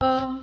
Uh,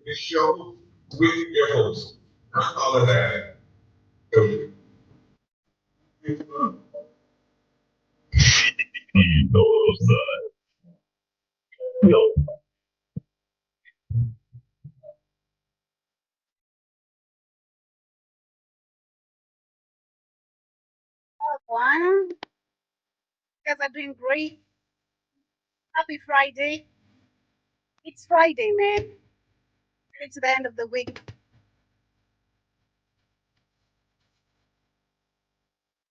The show with your host. All of that. One, you guys are doing great. Happy Friday. It's Friday, man. It's the end of the week.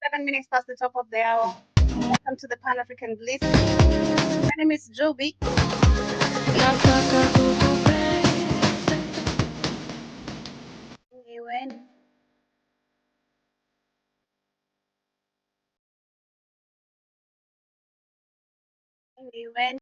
7 minutes past the top of the hour. Welcome to the Pan African Bliss. My name is Joby. Anyway, anyway.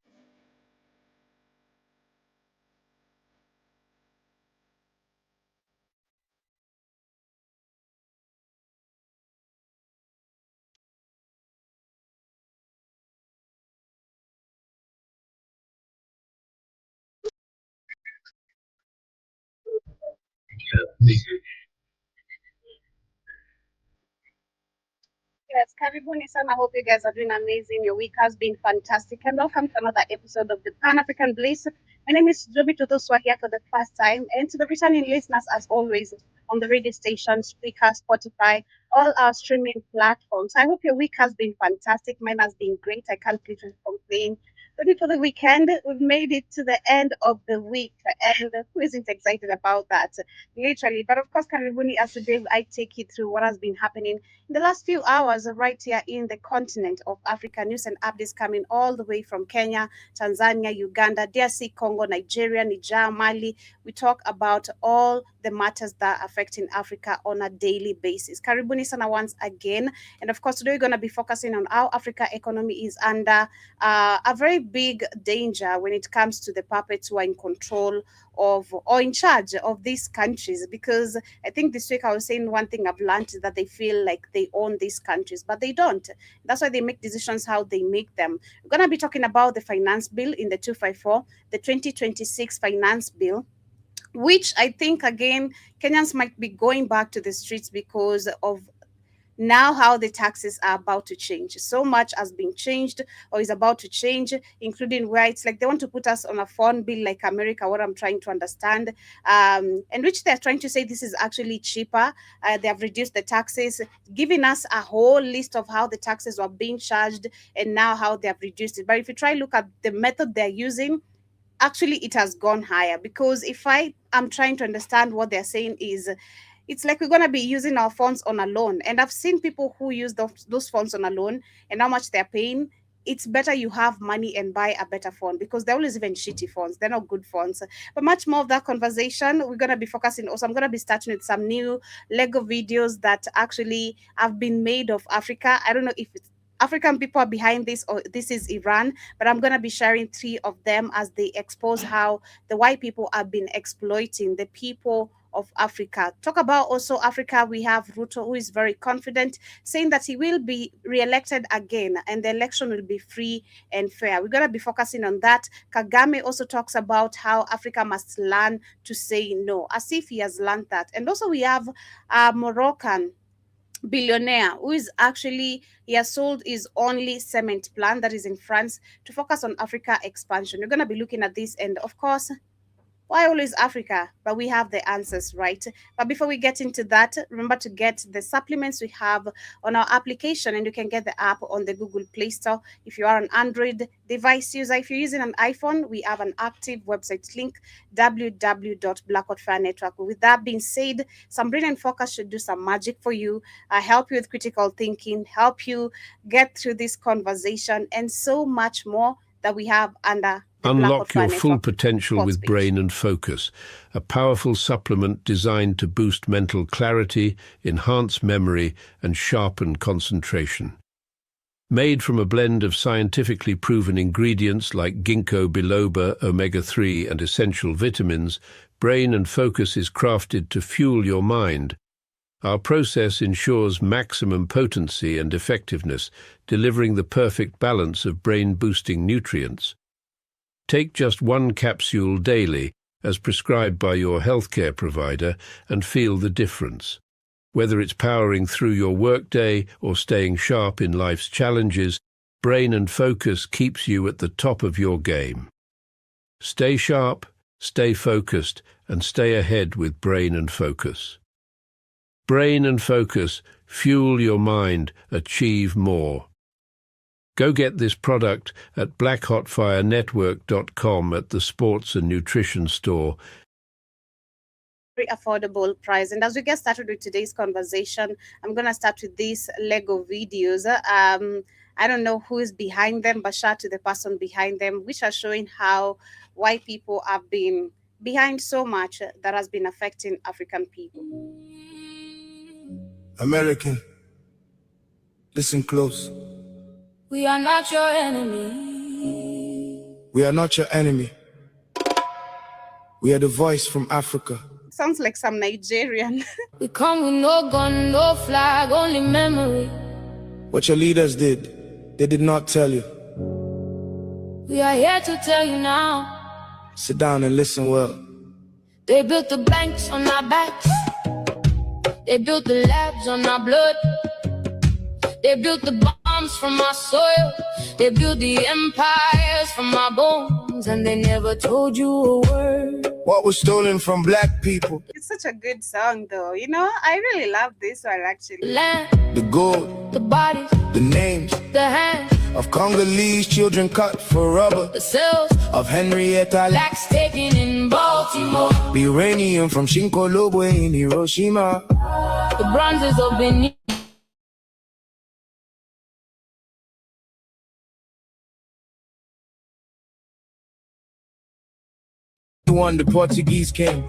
Yes, Karibuni sana. I hope you guys are doing amazing. Your week has been fantastic. And welcome to another episode of the Pan African Bliss. My name is Joby to those who are here for the first time. And to the returning listeners, as always, on the radio station, Spreaker, Spotify, all our streaming platforms. I hope your week has been fantastic. Mine has been great. I can't literally complain. Ready for the weekend? We've made it to the end of the week. And who isn't excited about that? Literally. But of course, Karibuni, as today, I take you through what has been happening in the last few hours, right here in the continent of Africa. News and updates coming all the way from Kenya, Tanzania, Uganda, DRC, Congo, Nigeria, Niger, Mali. We talk about all the matters that are affecting Africa on a daily basis. Karibuni sana once again. And of course, today we're going to be focusing on how Africa economy is under a very big danger when it comes to the puppets who are in control of or in charge of these countries, because I think this week I was saying one thing I've learned is that they feel like they own these countries, but they don't. That's why they make decisions how they make them. We're going to be talking about the finance bill in the 254, the 2026 finance bill, which I think again Kenyans might be going back to the streets because of now how the taxes are about to change. So much has been changed or is about to change, including where it's like they want to put us on a phone bill like America, what I'm trying to understand, and which they're trying to say this is actually cheaper. They have reduced the taxes, giving us a whole list of how the taxes were being charged and now how they have reduced it. But if you try look at the method they're using, actually it has gone higher, because if I am trying to understand what they're saying is it's like we're going to be using our phones on a loan, and I've seen people who use those phones on a loan and how much they're paying. It's better you have money and buy a better phone, because they're always even shitty phones, they're not good phones. But much more of that conversation, we're going to be focusing also, I'm going to be starting with some new Lego videos that actually have been made of Africa. I don't know if it's African people are behind this or this is Iran, but I'm going to be sharing 3 of them as they expose how the white people have been exploiting the people of Africa. Talk about also Africa, we have Ruto, who is very confident, saying that he will be re-elected again and the election will be free and fair. We're going to be focusing on that. Kagame also talks about how Africa must learn to say no, as if he has learned that. And also we have a Moroccan billionaire who is actually, he has sold his only cement plant that is in France to focus on Africa expansion. We're going to be looking at this, and of course, why always Africa? But we have the answers, right? But before we get into that, remember to get the supplements we have on our application, and you can get the app on the Google Play Store. If you are an Android device user, if you're using an iPhone, we have an active website link, www.Blackout Network. With that being said, some brilliant focus should do some magic for you, help you with critical thinking, help you get through this conversation, and so much more that we have under Unlock your full potential with Brain and Focus, a powerful supplement designed to boost mental clarity, enhance memory, and sharpen concentration. Made from a blend of scientifically proven ingredients like ginkgo biloba, omega-3, and essential vitamins, Brain and Focus is crafted to fuel your mind. Our process ensures maximum potency and effectiveness, delivering the perfect balance of brain-boosting nutrients. Take just 1 capsule daily, as prescribed by your healthcare provider, and feel the difference. Whether it's powering through your workday or staying sharp in life's challenges, Brain and Focus keeps you at the top of your game. Stay sharp, stay focused, and stay ahead with Brain and Focus. Brain and Focus, fuel your mind, achieve more. Go get this product at blackhotfirenetwork.com at the Sports and Nutrition Store. Very affordable price. And as we get started with today's conversation, I'm going to start with these Lego videos. I don't know who is behind them, but shout to the person behind them, which are showing how white people have been behind so much that has been affecting African people. American, listen close. We are not your enemy. We are not your enemy. We are the voice from Africa. Sounds like some Nigerian. We come with no gun, no flag, only memory. What your leaders did, they did not tell you. We are here to tell you now. Sit down and listen well. They built the banks on our backs. They built the labs on our blood. They built the bombs from our soil. They built the empires from our bones, and they never told you a word. What was stolen from black people? It's such a good song, though. You know, I really love this one, actually. Land, The gold, the bodies, the names the hands, of Congolese children cut for rubber, the cells, of Henrietta Lacks, blacks taken in Baltimore. the uranium from Shinkolobo in Hiroshima. The bronzes of Benin. One, the Portuguese came.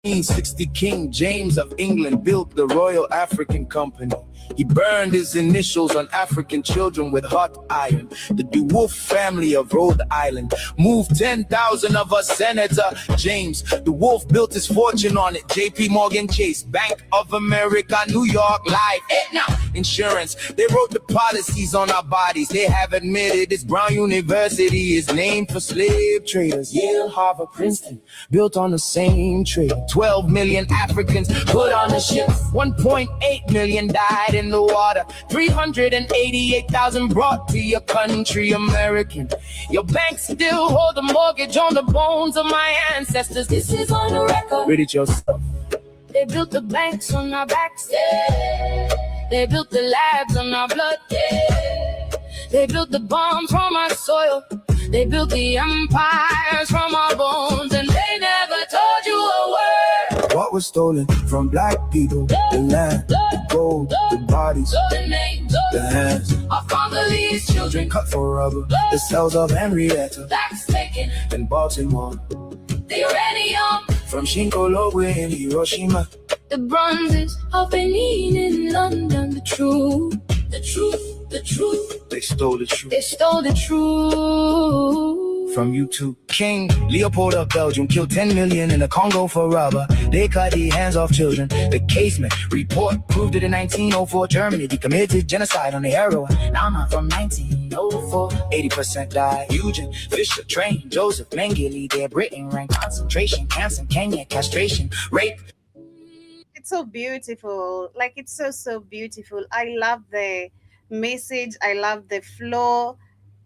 1060, King James of England built the Royal African Company. He burned his initials on African children with hot iron. The De Wolf family of Rhode Island moved 10,000 of us. Senator James De Wolf built his fortune on it. JP Morgan Chase, Bank of America, New York, live. Now, insurance. They wrote the policies on our bodies. They have admitted this Brown University is named for slave traders. Yale, Harvard, Princeton, built on the same trade. 12 million Africans put on the ship. 1.8 million died in the water. 388,000 brought to your country, American. Your banks still hold the mortgage on the bones of my ancestors. This is on the record. Read it yourself. They built the banks on our backs, yeah. They built the labs on our blood, yeah. They built the bombs from our soil. They built the empires from our bones, and they never told you a word. What was stolen from black people? The land, the gold, the bodies, the names, the hands of Congolese children cut for rubber. The cells of Henrietta, that's taken in Baltimore. The uranium from Shinkolowe in Hiroshima. The bronzes of Benin in London. The truth, the truth, the truth. They stole the truth. They stole the truth. From you too. King Leopold of Belgium killed 10 million in the Congo for rubber. They cut the hands off children. The Casement report proved it in 1904. Germany they committed genocide on the heroin. Now I'm from 1904. 80% died. Eugene Fisher trained Joseph Mengele. There Britain ran concentration camps in Kenya. Castration, rape. It's so beautiful. Like, it's so beautiful. I love the message. I love the flow.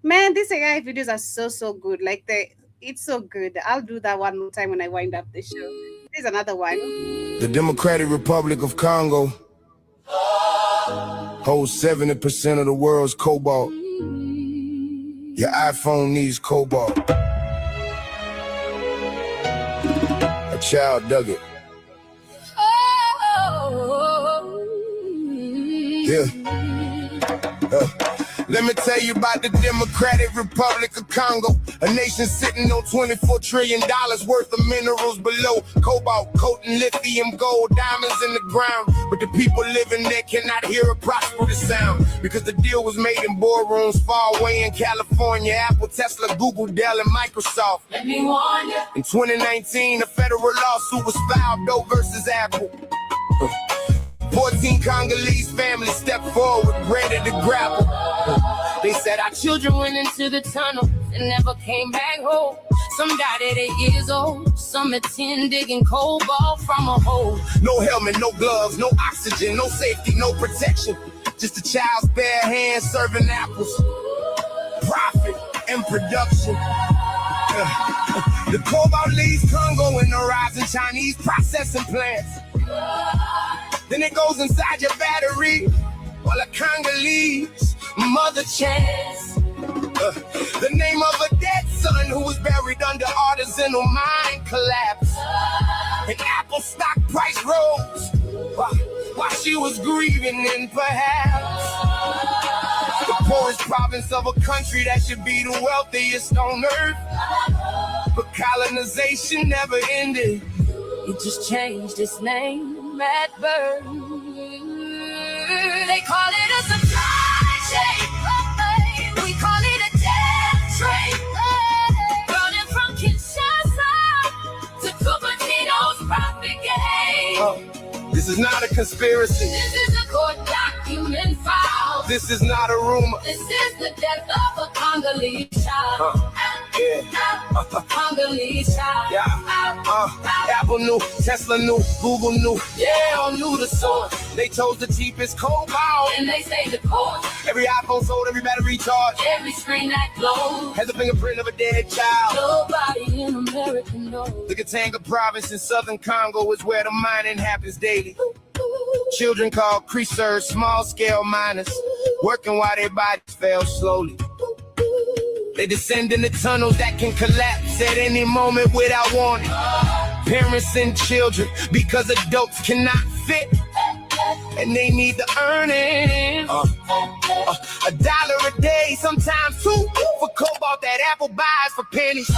Man, these AI videos are so good. Like, it's so good. I'll do that one more time when I wind up the show. Here's another one. The Democratic Republic of Congo holds 70% of the world's cobalt. Your iPhone needs cobalt. A child dug it. Yeah. Let me tell you about the Democratic Republic of Congo, a nation sitting on $24 trillion worth of minerals below. Cobalt, coating, lithium, gold, diamonds in the ground. But the people living there cannot hear a prosperous sound, because the deal was made in boardrooms far away in California. Apple, Tesla, Google, Dell, and Microsoft. Let me warn you. In 2019, a federal lawsuit was filed, Doe versus Apple. 14 Congolese families stepped forward, ready to grapple. They said our children went into the tunnel and never came back home. Some died at 8 years old, some at 10 digging cobalt from a hole. No helmet, no gloves, no oxygen, no safety, no protection. Just a child's bare hands serving apples. Profit and production. The cobalt leaves Congo in the rising Chinese processing plants. Then it goes inside your battery, while a Congolese mother chants the name of a dead son who was buried under artisanal mine collapse. And Apple stock price rose while she was grieving, and perhaps the poorest province of a country that should be the wealthiest on earth. But colonization never ended. It just changed its name at birth. They call it a supply chain. We call it a death train. Running from Kinshasa to Cupertino's profit game. This is not a conspiracy. This is a court document file. This is not a rumor. This is the death of a Congolese child. Congolese child. Apple knew, Tesla knew, Google knew. Yeah, all knew the source. They chose the cheapest cobalt. And they say the course. Every iPhone sold, every battery charged. Every screen that glows has a fingerprint of a dead child. Nobody in America knows. The Katanga province in southern Congo is where the mining happens daily. Children called creasers, small-scale miners, working while their bodies fell slowly. They descend into tunnels that can collapse at any moment without warning. Parents and children, because adults cannot fit, and they need the earnings. $1 a day, sometimes $2 for cobalt that Apple buys for pennies.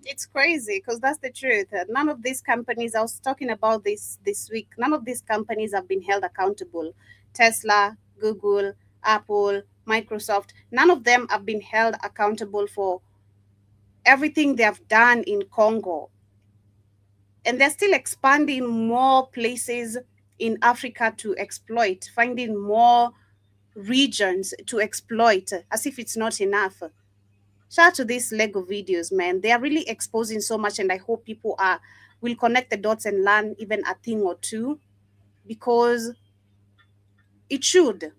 It's crazy, because that's the truth. None of these companies, I was talking about this week, none of these companies have been held accountable. Tesla, Google, Apple, Microsoft, none of them have been held accountable for everything they have done in Congo. And they're still expanding more places in Africa to exploit, finding more regions to exploit, as if it's not enough. Shout out to these Lego videos, man. They are really exposing so much, and I hope people will connect the dots and learn even a thing or two, because it should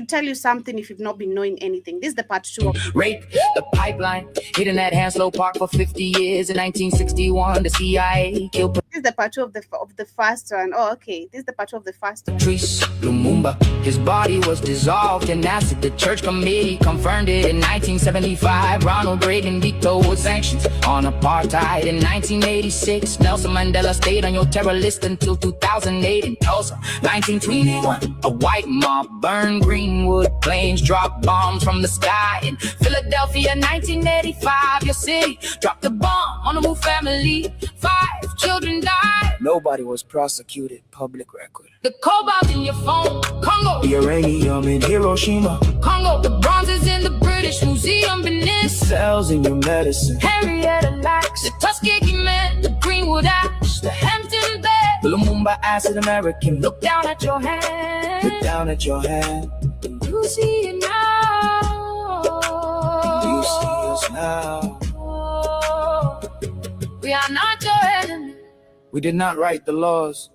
tell you something if you've not been knowing anything. This is the part 2 of it. Rape the pipeline, hidden at Hanslow Park for 50 years. In 1961, the CIA killed This is the part 2 of the first one. Oh, okay. This is the part 2 of the first one. Patrice Lumumba. His body was dissolved in acid. The church committee confirmed it in 1975. Ronald Reagan vetoed sanctions on apartheid in 1986. Nelson Mandela stayed on your terror list until 2008 in Tulsa. 1921, a white mob burned Greenwood. Planes dropped bombs from the sky in Philadelphia. 1985, your city dropped a bomb on the Wu family. 5 children died. Nobody was prosecuted, public record. The cobalt in your phone, Congo. The uranium in Hiroshima. Congo, the bronzes in the British Museum, Benin. Cells in your medicine. Henrietta Lacks, the Tuskegee Man, the Greenwood Ash, the Hampton Bed, The Lumumba acid American. look down at your hand. Look down at your hand. You see it now. Do you see us now? We are not your enemy. We did not write the laws.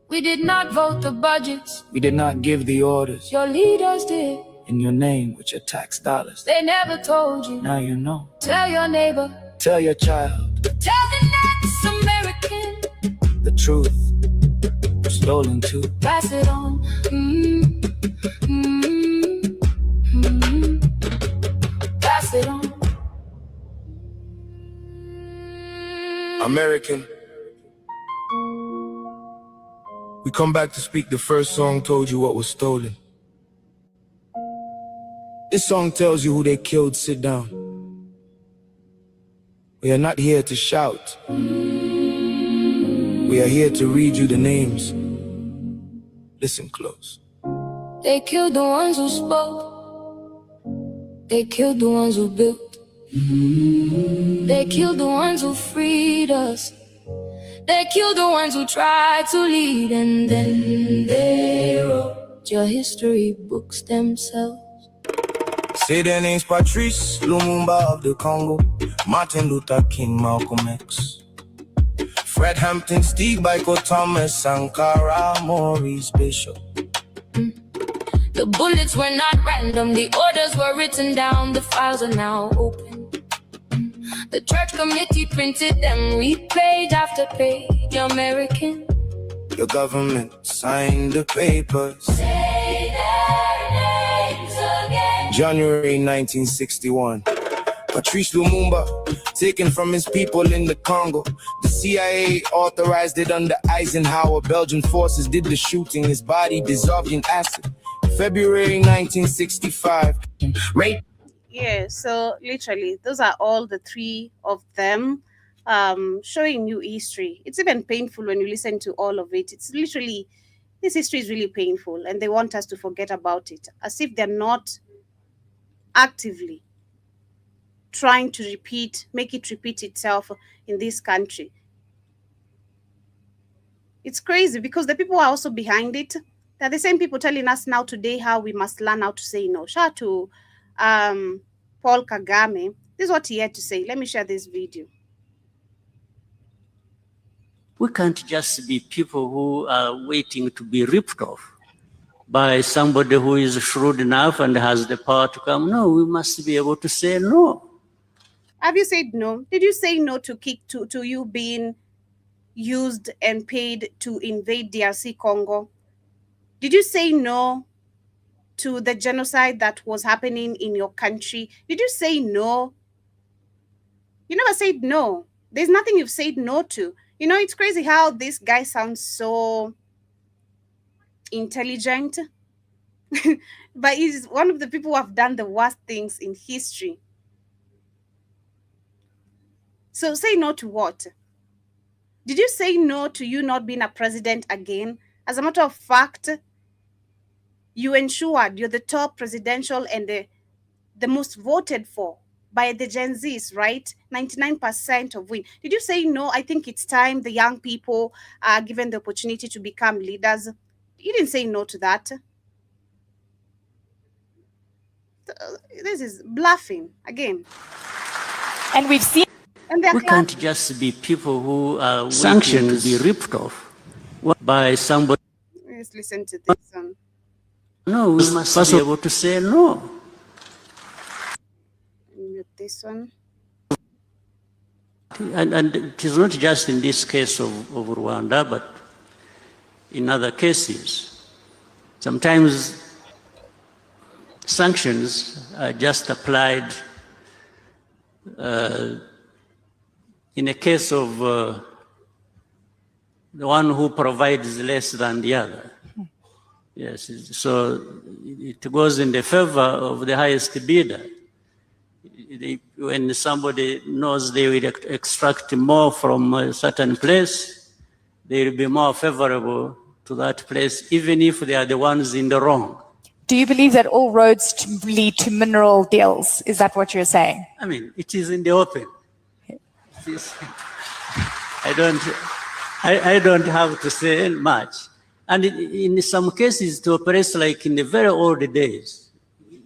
We did not vote the budgets. We did not give the orders. Your leaders did. In your name with your tax dollars. They never told you. Now you know. Tell your neighbor. Tell your child Tell the next American. the truth. Stolen too. Pass it on. Pass it on. American. We come back to speak. The first song told you what was stolen. This song tells you who they killed. Sit down. We are not here to shout. We are here to read you the names. Listen close. They killed the ones who spoke. They killed the ones who built. They killed the ones who freed us. They killed the ones who tried to lead, and then they wrote your history books themselves. Say their names: Patrice Lumumba of the Congo, Martin Luther King, Malcolm X, Fred Hampton, Steve Biko, Thomas Sankara, Maurice Bishop. The bullets were not random, the orders were written down, the files are now open. The church committee printed them, read page after page. American, Your government signed the papers. say their names again. January 1961. Patrice Lumumba, taken from his people in the Congo. The CIA authorized it under Eisenhower. Belgian forces did the shooting. His body dissolved in acid. February 1965. Rape. Yeah, so literally, those are all the 3 of them, showing you history. It's even painful when you listen to all of it. It's literally, this history is really painful, and they want us to forget about it, as if they're not actively trying to make it repeat itself in this country. It's crazy because the people are also behind it. They're the same people telling us now today how we must learn how to say no. Shout out to Paul Kagame. This is what he had to say. Let me share this video. We can't just be people who are waiting to be ripped off by somebody who is shrewd enough and has the power to come. No, we must be able to say no. Have you said no? Did you say no to you being used and paid to invade DRC Congo? Did you say no to the genocide that was happening in your country? Did you say no? You never said no. There's nothing you've said no to. You know, it's crazy how this guy sounds so intelligent, but he's one of the people who have done the worst things in history. So say no to what? Did you say no to you not being a president again? As a matter of fact, you ensured you're the top presidential and the most voted for by the Gen Zs, right? 99% of win. Did you say no? I think it's time the young people are given the opportunity to become leaders. You didn't say no to that. This is bluffing again. And we've seen. And we can't just be people who are waiting to be ripped off by somebody. Let's listen to this one. No, we must be able to say no. Mute this one. And it is not just in this case of Rwanda, but in other cases. Sometimes sanctions are just applied in a case of the one who provides less than the other. Yes, so it goes in the favor of the highest bidder. When somebody knows they will extract more from a certain place, they will be more favorable to that place, even if they are the ones in the wrong. Do you believe that all roads lead to mineral deals? Is that what you're saying? I mean, it is in the open. I don't have to say much. And in some cases, it operates like in the very old days.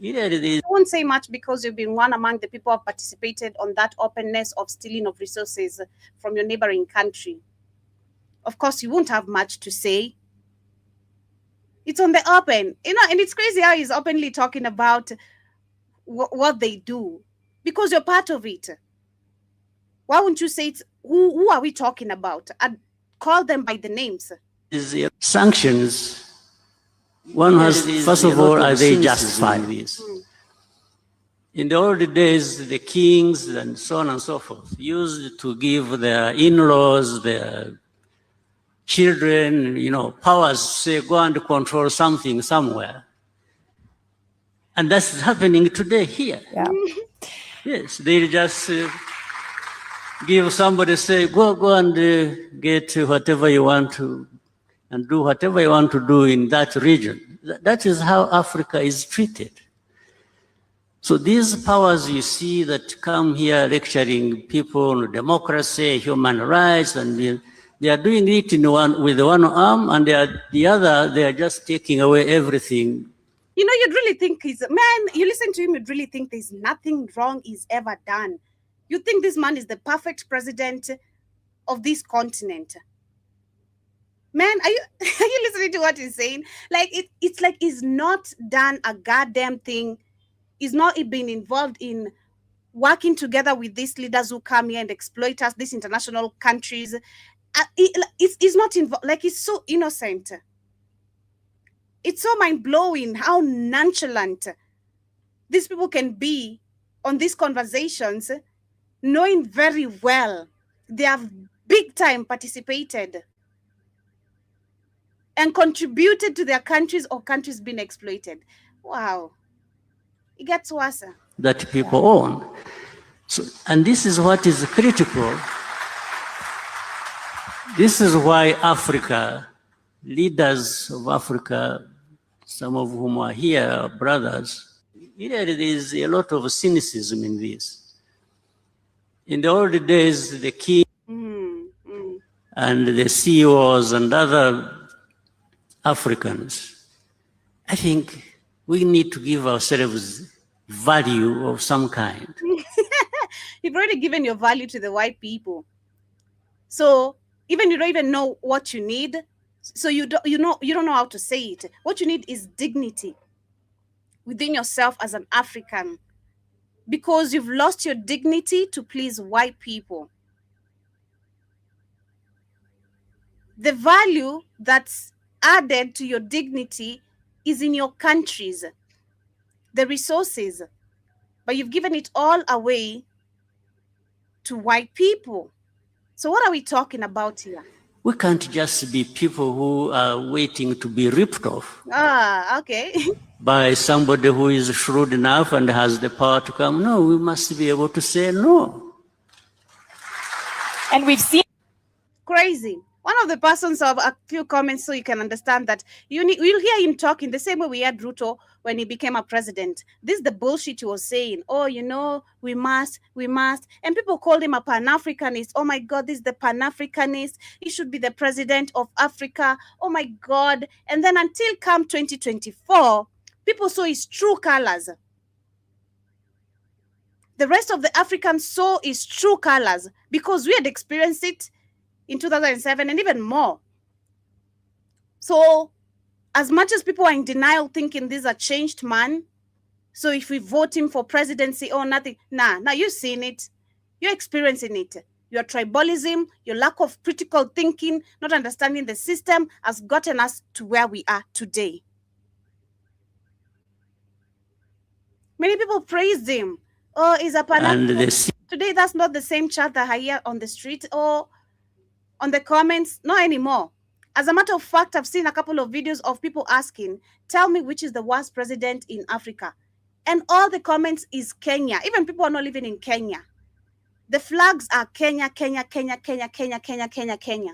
I won't say much because you've been one among the people who have participated on that openness of stealing of resources from your neighboring country. Of course, you won't have much to say. It's on the open, and it's crazy how he's openly talking about what they do because you're part of it. Why wouldn't you say it's who are we talking about? And call them by the names. Sanctions. One has, first of all, are they justified? In the old days, the kings and so on and so forth used to give their in-laws, their children, powers, say, go and control something somewhere. And that's happening today here. Yeah. Yes, they just give somebody, say, go and get whatever you want to, and do whatever you want to do in that region. That is how Africa is treated. So these powers you see that come here lecturing people on democracy, human rights, and they are doing it with one arm, and the other, they are just taking away everything. You'd really think you listen to him, you'd really think there's nothing wrong he's ever done. You think this man is the perfect president of this continent. Man, are you listening to what he's saying? Like, it's like he's not done a goddamn thing. He's not been involved in working together with these leaders who come here and exploit us, these international countries. It's not involved. Like, he's so innocent. It's so mind-blowing how nonchalant these people can be on these conversations, knowing very well they have big time participated and contributed to their countries or countries being exploited. Wow. It gets worse. That people own. So, and this is what is critical. This is why Africa, leaders of Africa, some of whom are here, are brothers, there is a lot of cynicism in this. In the old days, the king and the CEOs and other Africans, I think we need to give ourselves value of some kind. You've already given your value to the white people. So even you don't even know what you need. So you don't know how to say it. What you need is dignity within yourself as an African, because you've lost your dignity to please white people. The value that's added to your dignity is in your countries, the resources, but you've given it all away to white people. So what are we talking about here? We can't just be people who are waiting to be ripped off. Okay. By somebody who is shrewd enough and has the power to come. No, we must be able to say no. And we've seen. Crazy. one of the persons of a few comments so you can understand that you'll hear him talking the same way we had Ruto when he became a president. This is the bullshit he was saying. Oh, we must. And people called him a Pan-Africanist. Oh my God, this is the Pan-Africanist. He should be the president of Africa. Oh my God. And then until come 2024, people saw his true colors. The rest of the Africans saw his true colors because we had experienced it in 2007 and even more. So as much as people are in denial thinking this is a changed man, so if we vote him for presidency or nothing, now you've seen it. You're experiencing it. Your tribalism, your lack of critical thinking, not understanding the system has gotten us to where we are today. Many people praised him. Oh, he's a Pan-African. Today, that's not the same chat that I hear on the street or on the comments. Not anymore. As a matter of fact, I've seen a couple of videos of people asking, tell me which is the worst president in Africa. And all the comments is Kenya. Even people are not living in Kenya. The flags are Kenya, Kenya, Kenya, Kenya, Kenya, Kenya, Kenya, Kenya.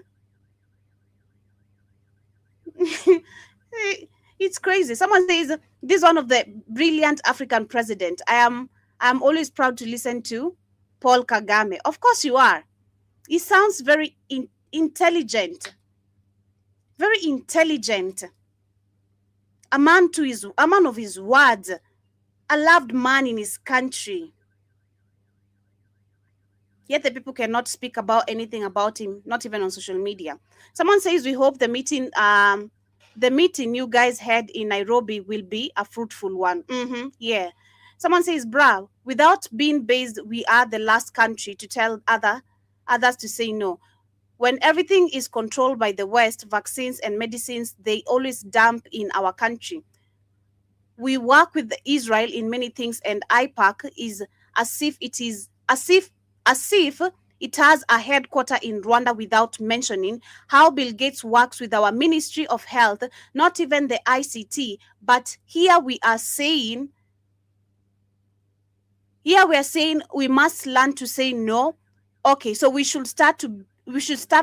It's crazy. Someone says, this is one of the brilliant African presidents. I'm always proud to listen to Paul Kagame. Of course you are. He sounds very intelligent. Very intelligent. A man of his words. A loved man in his country. Yet the people cannot speak about anything about him, not even on social media. Someone says we hope the meeting you guys had in Nairobi will be a fruitful one. Yeah. Someone says, bruh, without being based, we are the last country to tell others to say no. When everything is controlled by the West, vaccines and medicines, they always dump in our country. We work with Israel in many things, and IPAC is as if it has a headquarter in Rwanda without mentioning how Bill Gates works with our Ministry of Health, not even the ICT. But here we are saying we must learn to say no. Okay, so we should start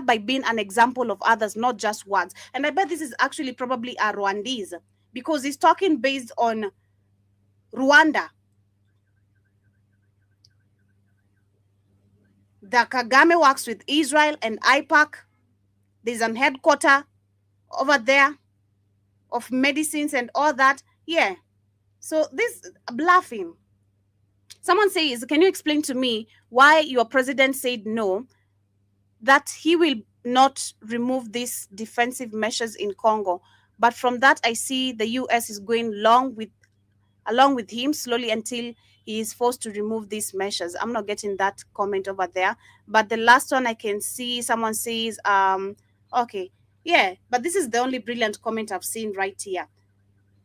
by being an example of others, not just words. And I bet this is actually probably a Rwandese because he's talking based on Rwanda. The Kagame works with Israel and IPAC. There's an headquarter over there of medicines and all that. Yeah. So this bluffing. Someone says, can you explain to me why your president said no, that he will not remove these defensive measures in Congo? But from that, I see the US is going along with him slowly until he is forced to remove these measures. I'm not getting that comment over there. But the last one I can see, someone says, okay, yeah, but this is the only brilliant comment I've seen right here.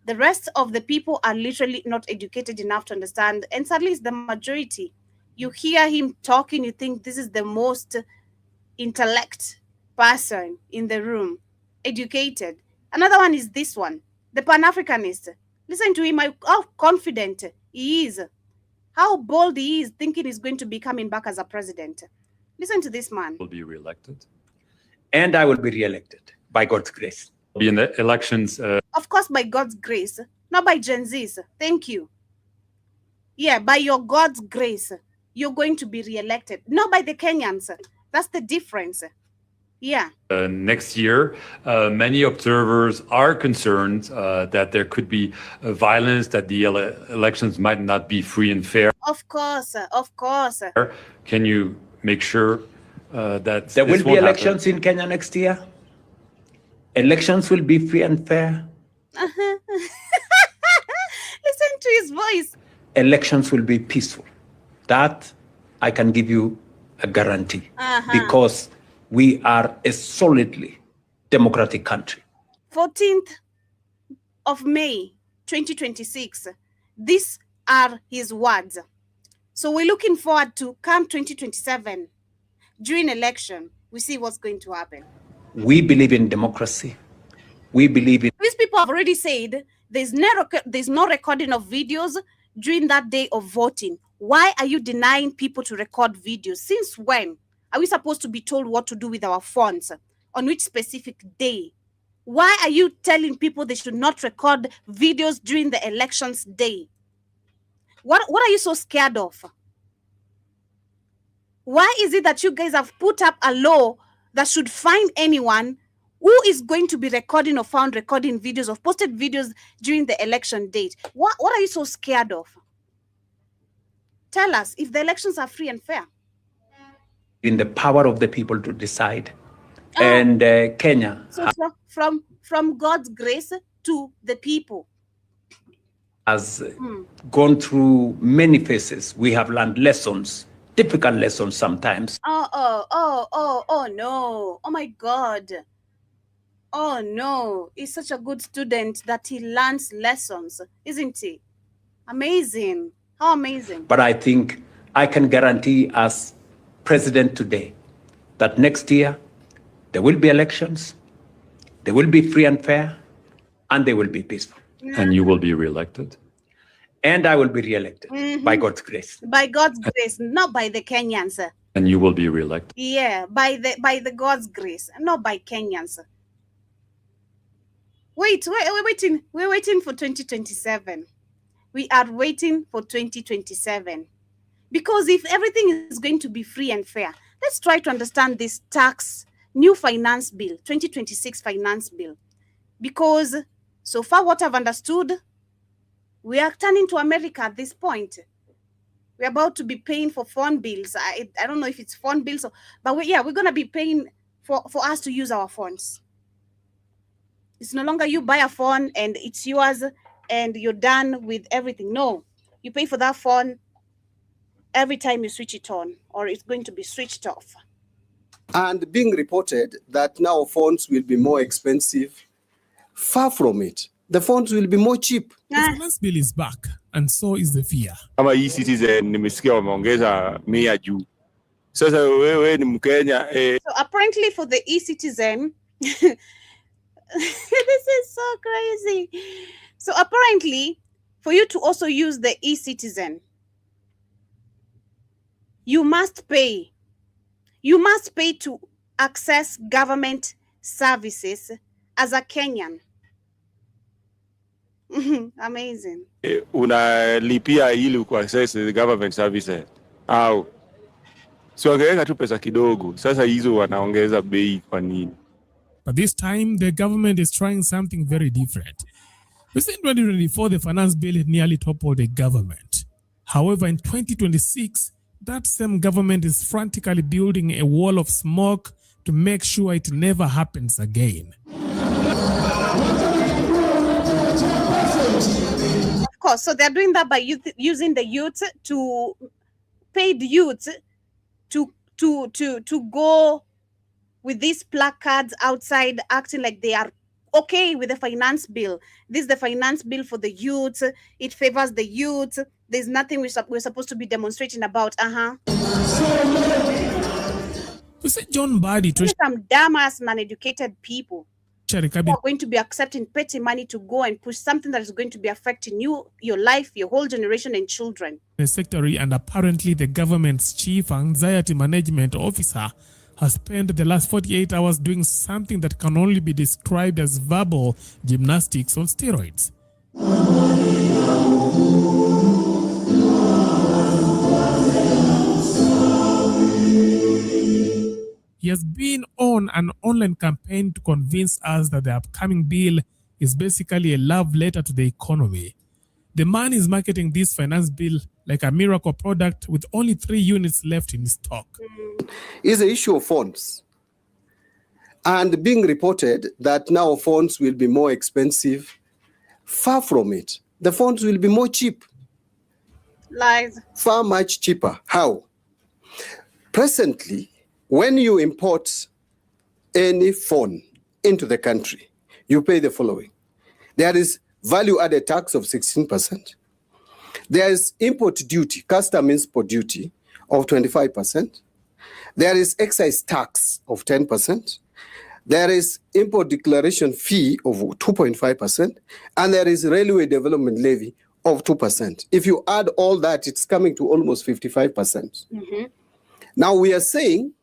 The rest of the people are literally not educated enough to understand. And sadly, it's the majority. You hear him talking, you think this is the most intellect person in the room, educated. Another one is this one, the Pan-Africanist. Listen to him, how confident he is, how bold he is, thinking he's going to be coming back as a president. Listen to this man. Will be re-elected. And I will be re-elected by God's grace. Be in the elections. Of course, by God's grace, not by Gen Z's. Thank you. Yeah, by your God's grace, you're going to be re-elected. Not by the Kenyans. That's the difference. Yeah. Next year, many observers are concerned that there could be violence, that the elections might not be free and fair. Of course, of course. Can you make sure that there will be elections in Kenya next year? Elections will be free and fair. Listen to his voice. Elections will be peaceful. That I can give you a guarantee because we are a solidly democratic country. 14th of May, 2026. These are his words. So we're looking forward to come 2027. During election, we see what's going to happen. We believe in democracy. We believe in... These people have already said there's no recording of videos during that day of voting. Why are you denying people to record videos? Since when are we supposed to be told what to do with our phones On which specific day? Why are you telling people they should not record videos during the elections day? What are you so scared of? Why is it that you guys have put up a law that should fine anyone who is going to be recording or found recording videos or posted videos during the election date? What are you so scared of? Tell us if the elections are free and fair. In the power of the people to decide. And Kenya. So from God's grace to the people. Has gone through many phases. We have learned lessons, difficult lessons sometimes. Oh no. Oh my God. Oh no. He's such a good student that he learns lessons, isn't he? Amazing. How amazing. But I think I can guarantee as president today that next year there will be elections, they will be free and fair, and they will be peaceful. And you will be reelected. And I will be reelected by God's grace. By God's grace, not by the Kenyans. And you will be reelected. Yeah, by the God's grace, not by Kenyans. We're waiting for 2027. We are waiting for 2027. Because if everything is going to be free and fair, let's try to understand this new finance bill, 2026 finance bill. Because so far what I've understood, we are turning to America at this point. We're about to be paying for phone bills. I don't know if it's phone bills, but we're going to be paying for us to use our phones. It's no longer you buy a phone and it's yours and you're done with everything. No, you pay for that phone every time you switch it on, or it's going to be switched off. And being reported that now phones will be more expensive. Far from it. The phones will be more cheap. The finance bill is back, and so is the fear. Kama e-Citizen nimesikia wameongeza 100 juu. Sasa wewe ni Mkenya. So apparently for the e-Citizen, this is so crazy. So apparently for you to also use the e-Citizen, you must pay. You must pay to access government services as a Kenyan. Amazing. Unalipia ili access the government services. Au. So wangeweka tu pesa kidogo. Sasa hizo wanaongeza bei kwa nini? But this time the government is trying something very different. You see, in 2024 the finance bill nearly toppled the government. However, in 2026 that same government is frantically building a wall of smoke to make sure it never happens again. Of course, so they're doing that by using the youth paid youth to go with these placards outside acting like they are okay with the finance bill. This is the finance bill for the youth. It favors the youth. There's nothing we're supposed to be demonstrating about. You see, John Mbadi, some dumbass, uneducated people who are going to be accepting petty money to go and push something that is going to be affecting you, your life, your whole generation and children. The secretary and apparently the government's chief anxiety management officer has spent the last 48 hours doing something that can only be described as verbal gymnastics on steroids. He has been on an online campaign to convince us that the upcoming bill is basically a love letter to the economy. The man is marketing this finance bill like a miracle product with only 3 units left in stock. It's the issue of phones. And being reported that now phones will be more expensive. Far from it. The phones will be more cheap. Lies. Far much cheaper. How? Presently, when you import any phone into the country, you pay the following. There is value-added tax of 16%. There is import duty, custom import duty of 25%. There is excise tax of 10%. There is import declaration fee of 2.5%. And there is railway development levy of 2%. If you add all that, it's coming to almost 55%. Now we are saying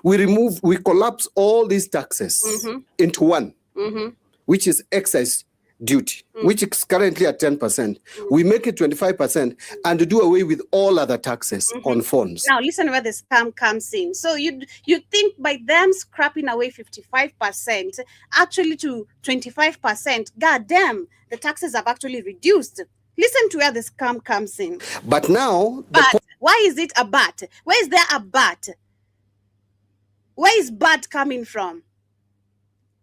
we collapse all these taxes into one, which is excise duty, which is currently at 10%. We make it 25% and do away with all other taxes on phones. Now, listen where the scam comes in. So you think by them scrapping away 55%, actually to 25%, god damn, the taxes have actually reduced. Listen to where the scam comes in. But now... But why is it a but? Where is there a but? Where is but coming from?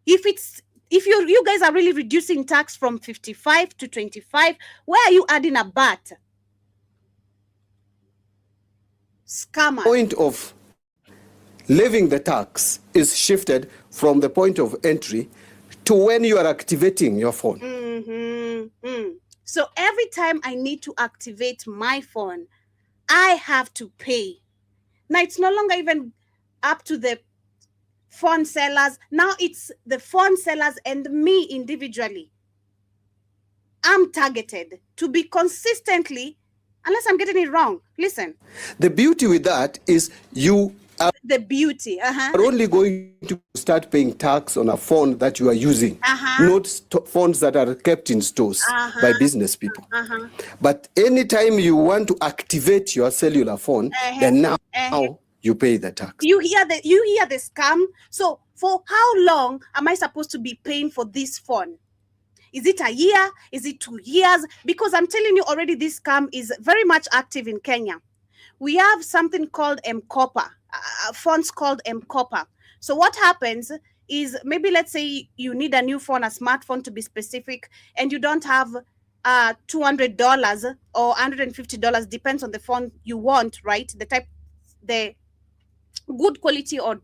If you guys are really reducing tax from 55 to 25, where are you adding a but? Scammer. Point of levying the tax is shifted from the point of entry to when you are activating your phone. So every time I need to activate my phone, I have to pay. Now it's no longer even up to the phone sellers. Now it's the phone sellers and me individually. I'm targeted to be consistently, unless I'm getting it wrong. Listen. The beauty with that is you are the beauty. are only going to start paying tax on a phone that you are using, not phones that are kept in stores by business people. But anytime you want to activate your cellular phone, then now you pay the tax. You hear the scam. So for how long am I supposed to be paying for this phone? Is it a year? Is it 2 years? Because I'm telling you already, this scam is very much active in Kenya. We have something called M-Kopa, phones called M-Kopa. So what happens is, maybe let's say you need a new phone, a smartphone to be specific, and you don't have $200 or $150, depends on the phone you want, right? The good quality or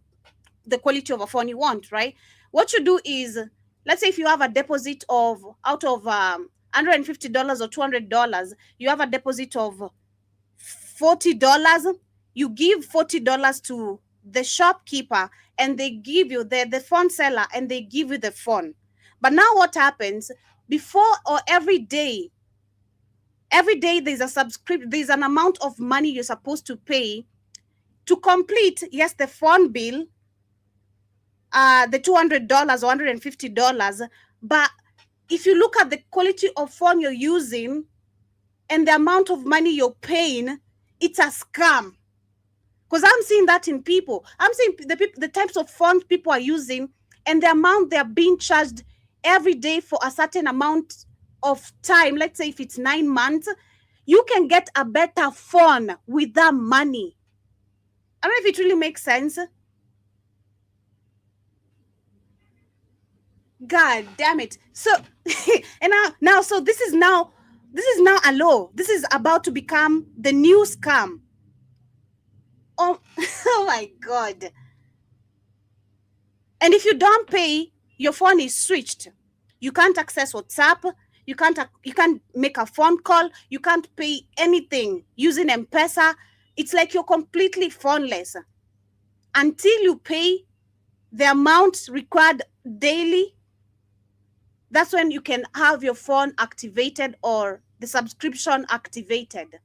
the quality of a phone you want, right? What you do is, let's say if you have a deposit of, out of $150 or $200, you have a deposit of $40, you give $40 to the shopkeeper and they give you the phone seller and they give you the phone. But now what happens, before or every day there's a subscription, there's an amount of money you're supposed to pay to complete, yes, the phone bill, the $200 or $150. But if you look at the quality of phone you're using and the amount of money you're paying, it's a scam. Because I'm seeing that in people. I'm seeing the types of phones people are using and the amount they're being charged every day for a certain amount of time. Let's say if it's 9 months, you can get a better phone with that money. I don't know if it really makes sense. God damn it. So and now so this is now a law. This is about to become the new scam. Oh my God. And if you don't pay, your phone is switched. You can't access WhatsApp. You can't make a phone call. You can't pay anything using M-Pesa. It's like you're completely phoneless until you pay the amount required daily. That's when you can have your phone activated or the subscription activated.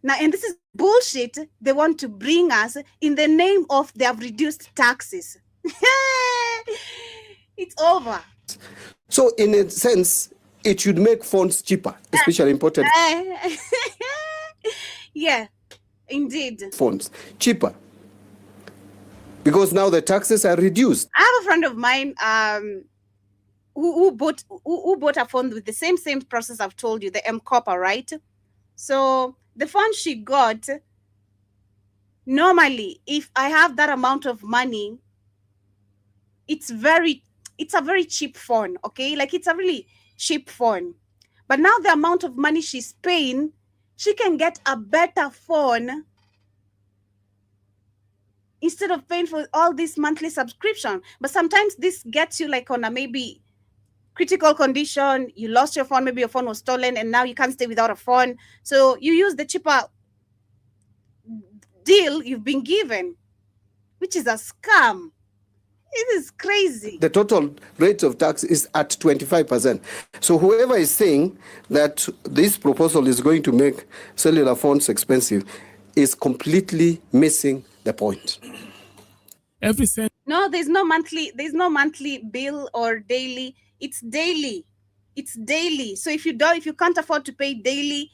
Now, and this is bullshit they want to bring us in the name of they have reduced taxes. It's over. So in a sense, it should make phones cheaper, especially imported yeah, indeed. phones cheaper. Because now the taxes are reduced. I have a friend of mine who bought a phone with the same process I've told you, the M-Kopa, right? So the phone she got, normally, if I have that amount of money, it's a very cheap phone, okay? Like it's a really cheap phone. But now the amount of money she's paying, she can get a better phone instead of paying for all this monthly subscription. But sometimes this gets you like on a maybe critical condition. You lost your phone, maybe your phone was stolen and now you can't stay without a phone. So you use the cheaper deal you've been given, which is a scam. It is crazy. The total rate of tax is at 25%. So whoever is saying that this proposal is going to make cellular phones expensive is completely missing the point. Every cent. No, there's no monthly bill or daily. It's daily. It's daily. So if you can't afford to pay daily,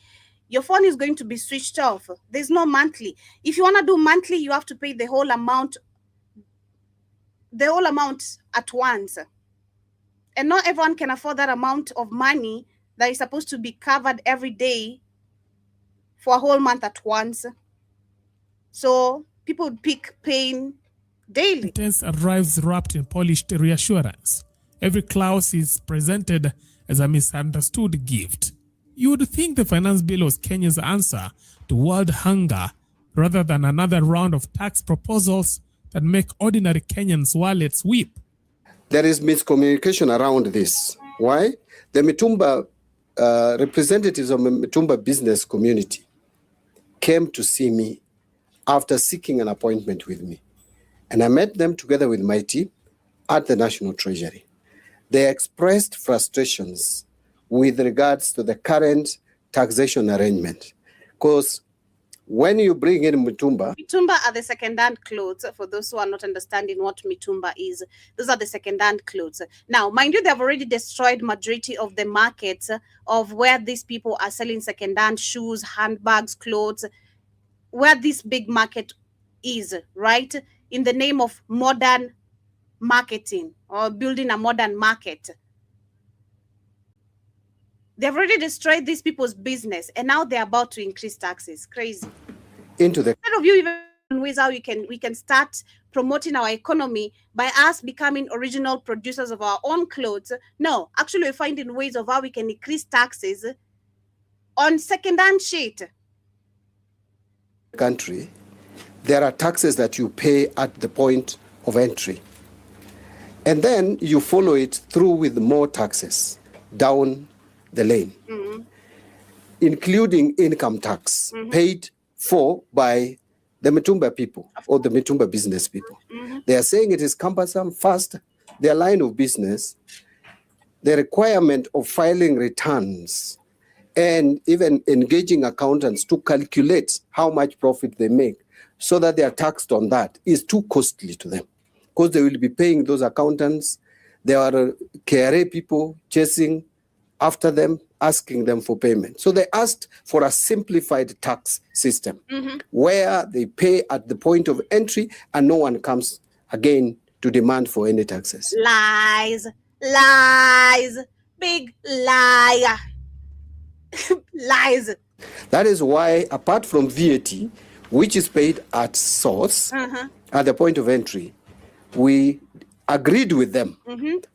your phone is going to be switched off. There's no monthly. If you want to do monthly, you have to pay the whole amount at once. And not everyone can afford that amount of money that is supposed to be covered every day for a whole month at once. So people would pick paying daily. Sentence arrives wrapped in polished reassurance. Every clause is presented as a misunderstood gift. You would think the finance bill was Kenya's answer to world hunger rather than another round of tax proposals that make ordinary Kenyans' wallets weep. There is miscommunication around this. Why? The Mitumba representatives of the Mitumba business community came to see me after seeking an appointment with me. And I met them together with my team at the National Treasury. They expressed frustrations with regards to the current taxation arrangement. Because when you bring in Mitumba are the second-hand clothes. For those who are not understanding what Mitumba is, those are the second-hand clothes. Now, mind you, they have already destroyed majority of the markets of where these people are selling second-hand shoes, handbags, clothes, where this big market is, right? In the name of modern marketing or building a modern market. They've already destroyed these people's business, and now they're about to increase taxes. Crazy. Into the Instead of you even ways how we can start promoting our economy by us becoming original producers of our own clothes. No, actually we're finding ways of how we can increase taxes on second-hand shit. Country, there are taxes that you pay at the point of entry. And then you follow it through with more taxes down the lane, including income tax paid for by the Mitumba people or the Mitumba business people. They are saying it is cumbersome, fast, their line of business, the requirement of filing returns and even engaging accountants to calculate how much profit they make so that they are taxed on that is too costly to them. Because they will be paying those accountants. There are KRA people chasing after them, asking them for payment. So they asked for a simplified tax system where they pay at the point of entry and no one comes again to demand for any taxes. Lies, lies, big liar. Lies. That is why, apart from VAT, which is paid at source, at the point of entry, we agreed with them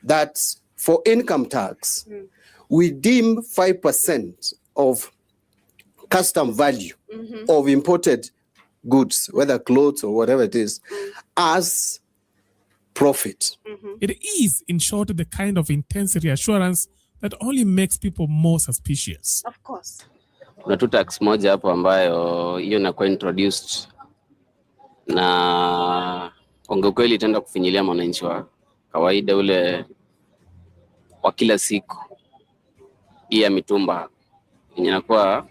that for income tax, we deem 5% of custom value of imported goods, whether clothes or whatever it is, as profit. It is, in short, the kind of intense reassurance that only makes people more suspicious. Of course. Kuna tu tax moja hapo ambayo hiyo inakuwa introduced na kwa kweli itaenda kufinyilia mwananchi wa kawaida ule wa kila siku. Hii ya mitumba inakuwa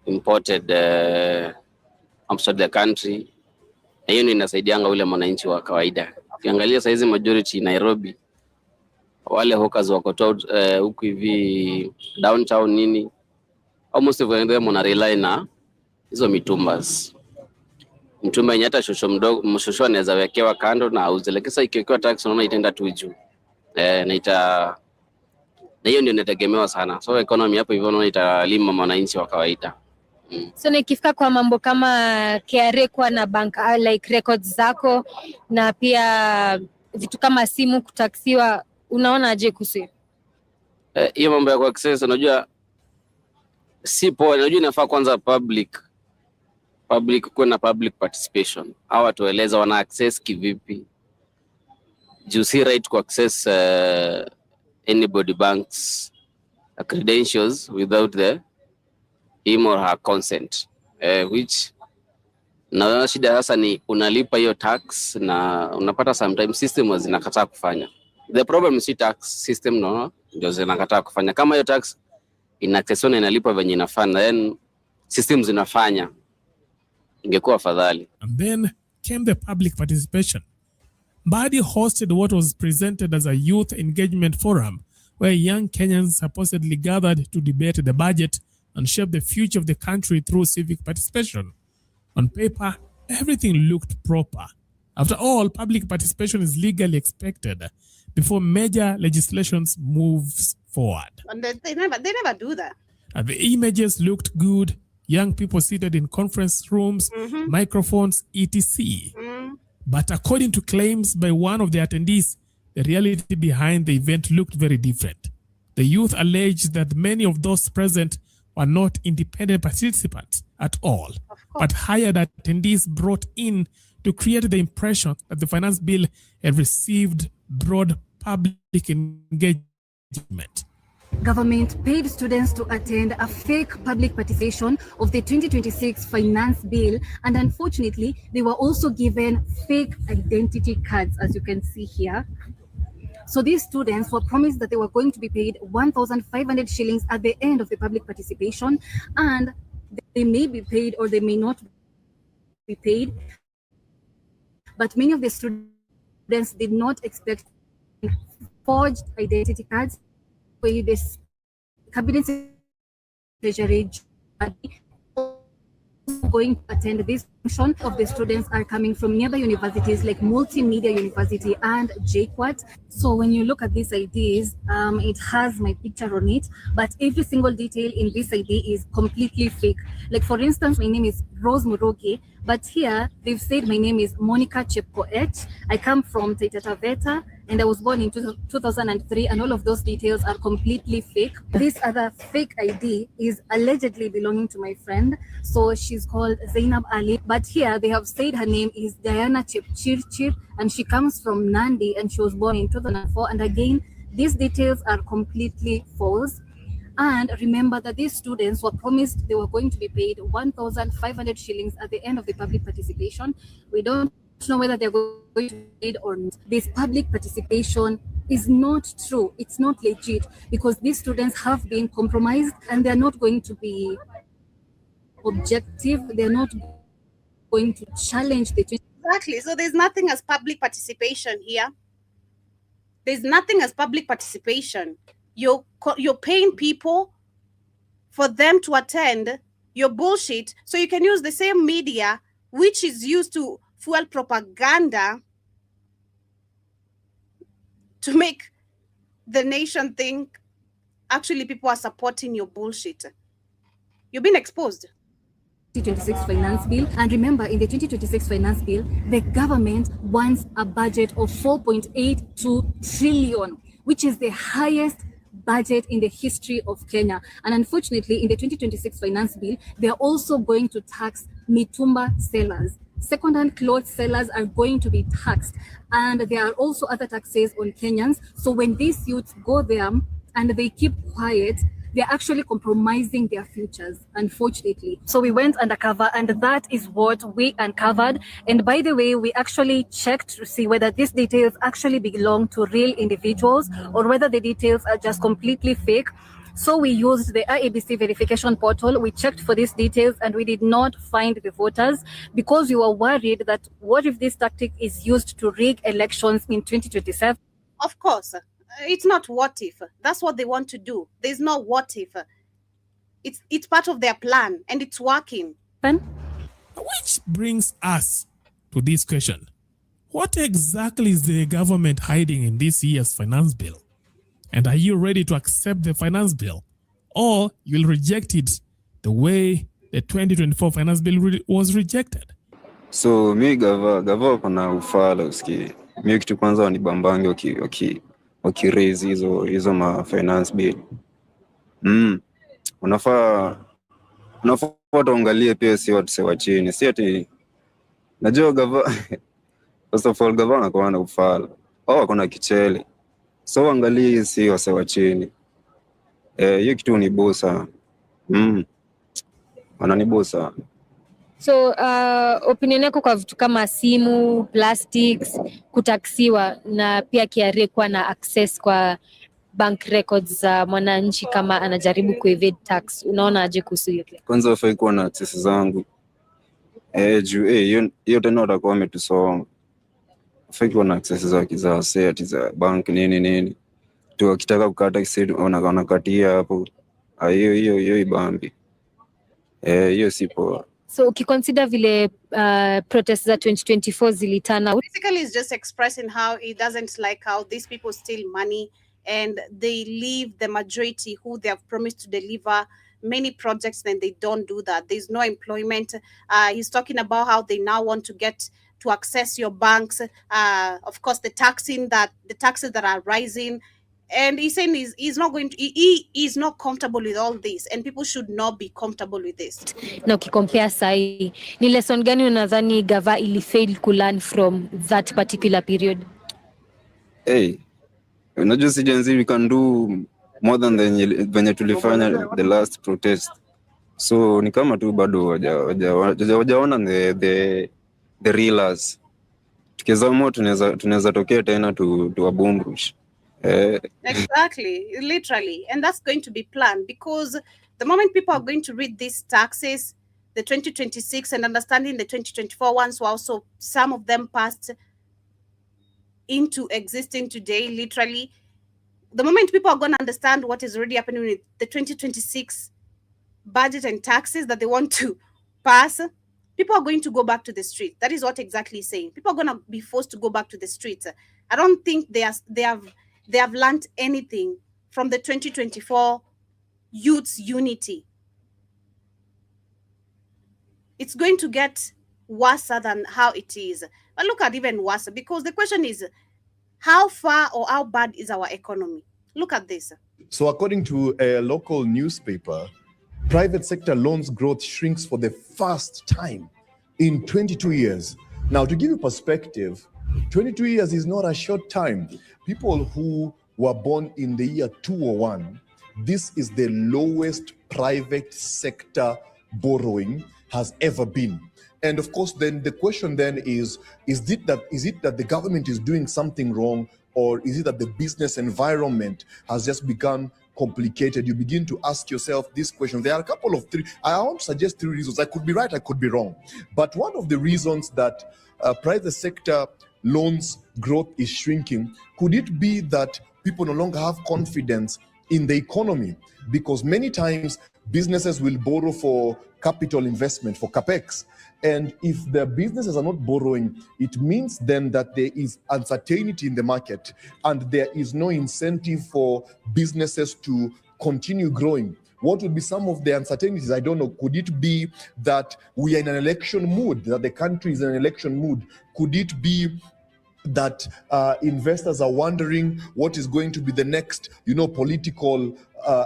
imported outside the country. Na hiyo inasaidianga ule mwananchi wa kawaida. Ukiangalia saizi majority Nairobi, wale hawkers wako huku hivi downtown nini, almost everywhere mwana rely na hizo mitumbas. Mtumba yenye hata shosho anaweza wekewa kando na auzelekesa, ikiwekewa tax unaona itaenda tu juu. Na hiyo ndio inategemewa sana. So economy hapo hivyo unaona italima mwananchi wa kawaida. So nikifika kwa mambo kama KRA kuwa na bank like records zako na pia vitu kama simu kutaksiwa, unaona aje kuhusu hiyo mambo ya access? Unajua sipo, unajua inafaa kwanza public kuwe na public participation. Hawa tueleza wana access kivipi. You see right to access anybody banks credentials without him or her consent, which na shida sasa ni unalipa hiyo tax na unapata sometimes system zinakataa kufanya. The problem is tax system ndio zinakataa kufanya. Kama hiyo tax inaccessiona inalipa venye inafanya, then system zinafanya, ingekuwa afadhali. And then came the public participation. Mbadi hosted what was presented as a youth engagement forum where young Kenyans supposedly gathered to debate the budget and shape the future of the country through civic participation. On paper, everything looked proper. After all, public participation is legally expected before major legislations moves forward. And they never do that. And the images looked good. Young people seated in conference rooms, microphones, etc. But according to claims by one of the attendees, the reality behind the event looked very different. The youth alleged that many of those present were not independent participants at all, but hired attendees brought in to create the impression that the finance bill had received broad public engagement. Government paid students to attend a fake public participation of the 2026 finance bill, and unfortunately, they were also given fake identity cards, as you can see here. So these students were promised that they were going to be paid 1,500 shillings at the end of the public participation, and they may be paid or they may not be paid. But many of the students did not expect forged identity cards. This cabinet treasury going to attend this function of the students are coming from nearby universities like Multimedia University and JKUAT. So when you look at these IDs, it has my picture on it, but every single detail in this ID is completely fake. Like for instance, my name is Rose Murogi, but here they've said my name is Monica Chepkoech. I come from Taita Taveta and I was born in 2003, and all of those details are completely fake. This other fake ID is allegedly belonging to my friend. So she's called Zainab Ali, but here they have said her name is Diana Chepchirchir and she comes from Nandi and she was born in 2004. And again, these details are completely false. And remember that these students were promised they were going to be paid 1,500 shillings at the end of the public participation. We don't know whether they're going to be paid or not. This public participation is not true. It's not legit because these students have been compromised and they're not going to be objective. They're not going to challenge the... Exactly. So there's nothing as public participation here. There's nothing as public participation. You're paying people for them to attend your bullshit so you can use the same media which is used to fuel propaganda to make the nation think actually people are supporting your bullshit. You've been exposed. 2026 finance bill, and remember in the 2026 finance bill the government wants a budget of 4.82 trillion, which is the highest budget in the history of Kenya. And unfortunately in the 2026 finance bill they are also going to tax mitumba sellers. Second-hand clothes sellers are going to be taxed, and there are also other taxes on Kenyans. So when these youths go there and they keep quiet, they're actually compromising their futures, unfortunately. So we went undercover and that is what we uncovered. And by the way, we actually checked to see whether these details actually belong to real individuals or whether the details are just completely fake. So we used the IEBC verification portal. We checked for these details and we did not find the voters because we were worried that what if this tactic is used to rig elections in 2027? Of course. It's not what if. That's what they want to do. There's no what if. It's part of their plan and it's working. Which brings us to this question. What exactly is the government hiding in this year's finance bill? And are you ready to accept the finance bill? Or you'll reject it the way the 2024 finance bill was rejected? So mi gava kuna ufala usikie. Mi kitu kwanza wanibambange wakiraise hizo ma finance bill. Unafaa tuangalie pia si watu sewa chini. Si ati najua gava first of all gava anakuwa na ufala. Wako na kichele. So angalie si wasewa chini. Hiyo kitu ni bosa. Wananibosa. So opinion yako kwa vitu kama simu, plastics, kutaksiwa na pia KRA kuwa na access kwa bank records za mwananchi kama anajaribu kuevade tax, unaona aje kuhusu hiyo? Kwanza wafai kuwa na access zangu. Hiyo tena watakuwa wametusoma. Fake wana access za waseti za bank nini. Tu wakitaka kukata kiseti wanakatia hapo. Hiyo ibambi. Hiyo si poa. So ukiconsider vile protests za 2024 zilitana. Basically it's just expressing how he doesn't like how these people steal money and they leave the majority who they have promised to deliver many projects, then they don't do that. There's no employment. He's talking about how they now want to get to access your banks. Of course, the taxes that are rising. And he's saying he's not going to, he is not comfortable with all this, and people should not be comfortable with this. Na ukikompare sahi, ni lesson gani unadhani gava ili fail kulearn from that particular period? Unajua sijenzi we can do more than venye tulifanya the last protest. So ni kama tu bado wajaona the real-us. Tukizamua tunaweza tokea tena tuwabumbush. Exactly, literally. And that's going to be planned, because the moment people are going to read these taxes, the 2026 and understanding the 2024 ones were also, some of them passed into existing today, literally. The moment people are going to understand what is already happening with the 2026 budget and taxes that they want to pass, people are going to go back to the street. That is what exactly he's saying. People are going to be forced to go back to the streets. I don't think they have learned anything from the 2024 youth's unity. It's going to get worse than how it is. But look at even worse, because the question is, how far or how bad is our economy? Look at this. So according to a local newspaper, private sector loans growth shrinks for the first time in 22 years. Now, to give you perspective, 22 years is not a short time. People who were born in the year 2001, this is the lowest private sector borrowing has ever been. And of course, then the question then is it that the government is doing something wrong, or is it that the business environment has just become complicated? You begin to ask yourself this question. There are a couple of I want to suggest three reasons. I could be right, I could be wrong. But one of the reasons that private sector loans growth is shrinking, could it be that people no longer have confidence in the economy? Because many times businesses will borrow for capital investment, for capex. And if the businesses are not borrowing, it means then that there is uncertainty in the market and there is no incentive for businesses to continue growing. What would be some of the uncertainties? I don't know. Could it be that we are in an election mood, that the country is in an election mood? Could it be that investors are wondering what is going to be the next, political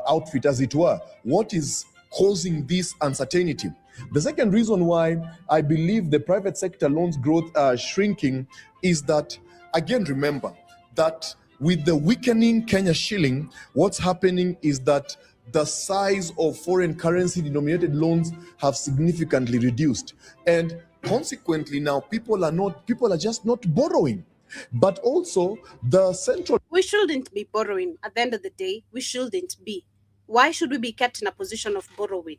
outfit, as it were? What is causing this uncertainty? The second reason why I believe the private sector loans growth are shrinking is that, again, remember that with the weakening Kenya shilling, what's happening is that the size of foreign currency denominated loans have significantly reduced. And consequently, now people are just not borrowing. But also the central... We shouldn't be borrowing. At the end of the day, we shouldn't be. Why should we be kept in a position of borrowing?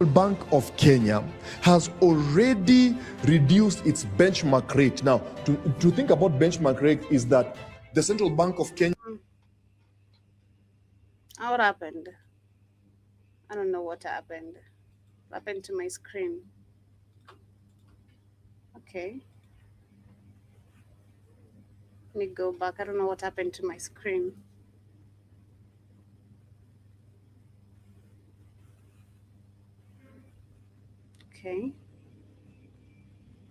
Bank of Kenya has already reduced its benchmark rate. Now, to think about benchmark rate is that the Central Bank of Kenya... What happened? I don't know what happened. What happened to my screen? Okay. Let me go back. I don't know what happened to my screen. Okay.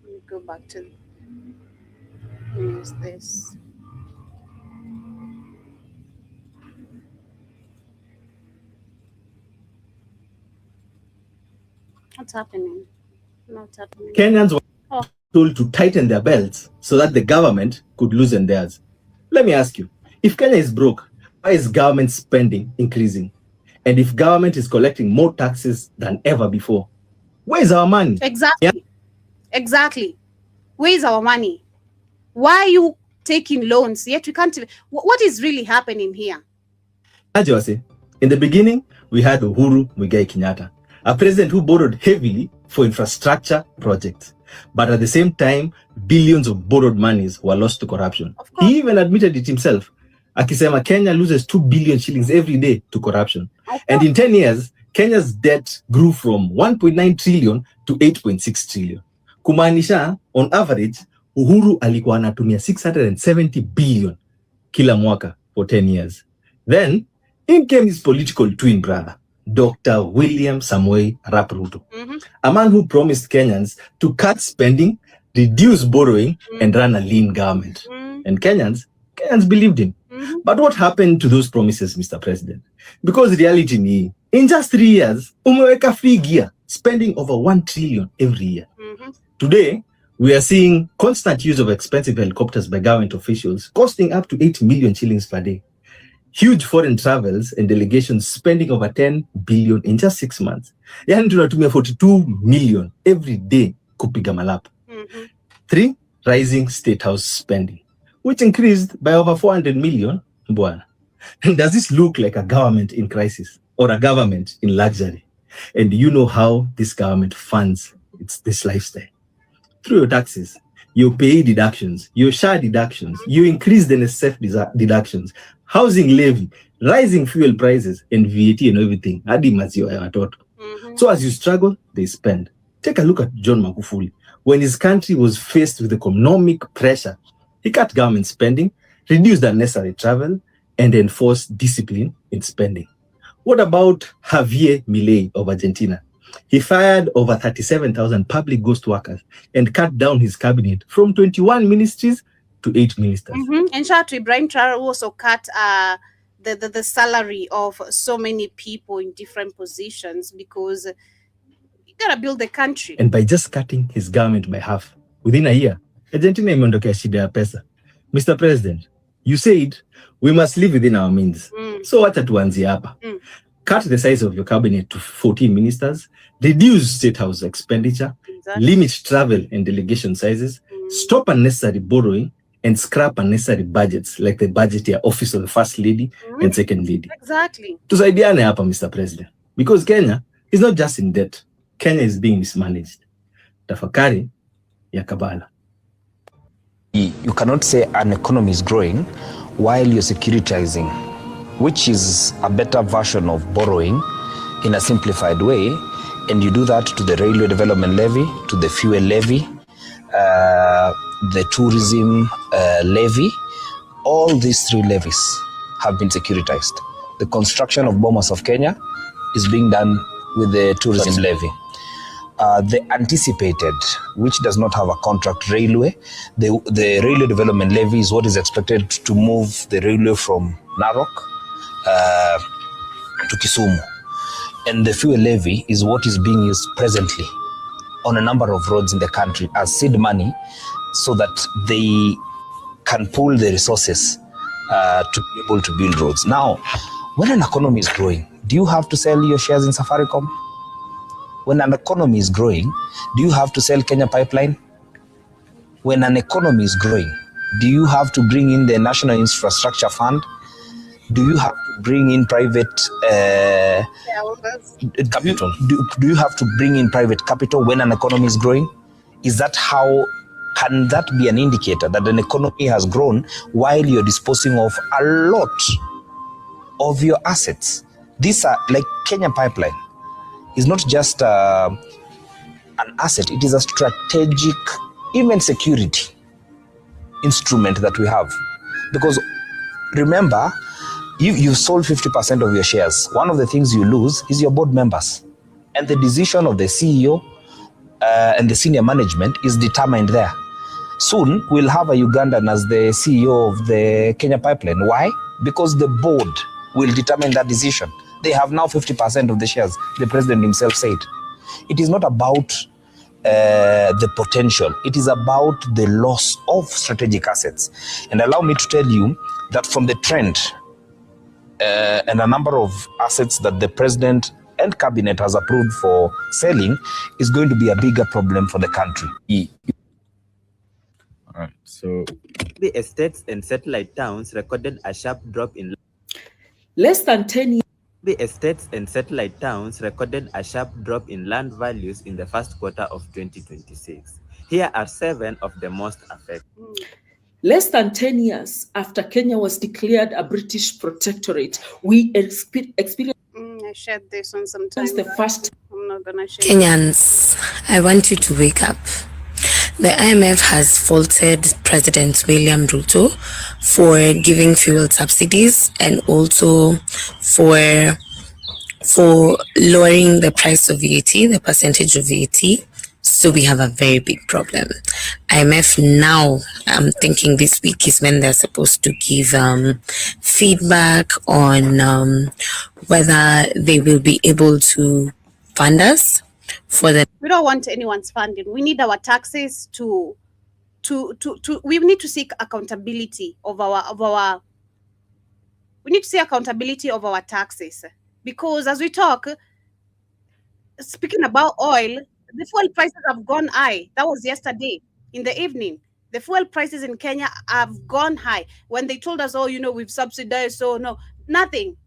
Let me go back to use this. What's happening? What's happening? Kenyans were told to tighten their belts so that the government could loosen theirs. Let me ask you, if Kenya is broke, why is government spending increasing? And if government is collecting more taxes than ever before, where is our money? Exactly. Yeah? Exactly. Where is our money? Why are you taking loans? Yet we can't. What is really happening here? Ajwase, in the beginning, we had Uhuru Muigai Kenyatta. A president who borrowed heavily for infrastructure projects. But at the same time, billions of borrowed monies were lost to corruption. He even admitted it himself. Akisema Kenya loses 2 billion shillings every day to corruption. And in 10 years, Kenya's debt grew from 1.9 trillion to 8.6 trillion. Kumaanisha, on average, Uhuru alikuwa anatumia 670 billion kila mwaka for 10 years. Then, in came his political twin brother, Dr. William Samoei Arap Ruto, a man who promised Kenyans to cut spending, reduce borrowing, and run a lean government. And Kenyans believed him. But what happened to those promises, Mr. President? Because reality ni, in just 3 years, umeweka free gear, spending over 1 trillion every year. Today, we are seeing constant use of expensive helicopters by government officials, costing up to 8 million shillings per day. Huge foreign travels and delegations spending over 10 billion in just 6 months. Yani tunatumia 42 million every day kupiga malapa. 3, rising state house spending, which increased by over 400 million. Bwana. Does this look like a government in crisis or a government in luxury? And do you know how this government funds this lifestyle? Through your taxes, your pay deductions, your share deductions, you increase the NSF deductions, housing levy, rising fuel prices, and VAT and everything. Hadi maziwa ya watoto. So as you struggle, they spend. Take a look at John Magufuli. When his country was faced with economic pressure, he cut government spending, reduced unnecessary travel, and enforced discipline in spending. What about Javier Milei of Argentina? He fired over 37,000 public ghost workers and cut down his cabinet from 21 ministries to 8 ministers. And shout out to Ibrahim Traore, who also cut the salary of so many people in different positions, because you gotta build the country. And by just cutting his government by half, within a year, Argentina imeondokea shida ya pesa. Mr. President, you said we must live within our means. So wacha tuanzie hapa. Cut the size of your cabinet to 14 ministers, reduce state house expenditure, limit travel and delegation sizes, stop unnecessary borrowing, and scrap unnecessary budgets like the budget ya office of the first lady and second lady. Exactly. Tusaidiane hapa, Mr. President, because Kenya is not just in debt. Kenya is being mismanaged. Tafakari ya Kabala. You cannot say an economy is growing while you're securitizing, which is a better version of borrowing in a simplified way. And you do that to the railway development levy, to the fuel levy, the tourism levy. All these 3 levies have been securitized. The construction of Bomas of Kenya is being done with the tourism levy. The anticipated, which does not have a contract railway, the railway development levy is what is expected to move the railway from Narok to Kisumu. And the fuel levy is what is being used presently on a number of roads in the country as seed money, so that they can pool the resources to be able to build roads. Now, when an economy is growing, do you have to sell your shares in Safaricom? When an economy is growing, do you have to sell Kenya Pipeline? When an economy is growing, do you have to bring in the National Infrastructure Fund? Do you have to bring in private capital? Do you have to bring in private capital when an economy is growing? Is that how, can that be an indicator that an economy has grown while you're disposing of a lot of your assets? These are like Kenya Pipeline. Is not just an asset, it is a strategic, even security instrument that we have. Because remember, you've sold 50% of your shares. One of the things you lose is your board members. And the decision of the CEO and the senior management is determined there. Soon, we'll have a Ugandan as the CEO of the Kenya Pipeline. Why? Because the board will determine that decision. They have now 50% of the shares, the president himself said. It is not about the potential. It is about the loss of strategic assets. And allow me to tell you that from the trend and a number of assets that the president and cabinet has approved for selling is going to be a bigger problem for the country. All right, so the estates and satellite towns recorded a sharp drop in less than 10 years. The estates and satellite towns recorded a sharp drop in land values in the first quarter of 2026. Here are 7 of the most affected. Less than 10 years after Kenya was declared a British protectorate, we experienced I shared this on some time. the first. I'm not gonna share. Kenyans, I want you to wake up. The IMF has faulted President William Ruto for giving fuel subsidies and also for lowering the price of VAT, the percentage of VAT. So we have a very big problem. IMF now, I'm thinking this week is when they're supposed to give feedback on whether they will be able to fund us for the. We don't want anyone's funding. We need our taxes to we need to seek accountability of our we need to see accountability of our taxes, because as we talk, speaking about oil, the fuel prices have gone high. That was yesterday in the evening. The fuel prices in Kenya have gone high. When they told us, oh, we've subsidized, so no, nothing.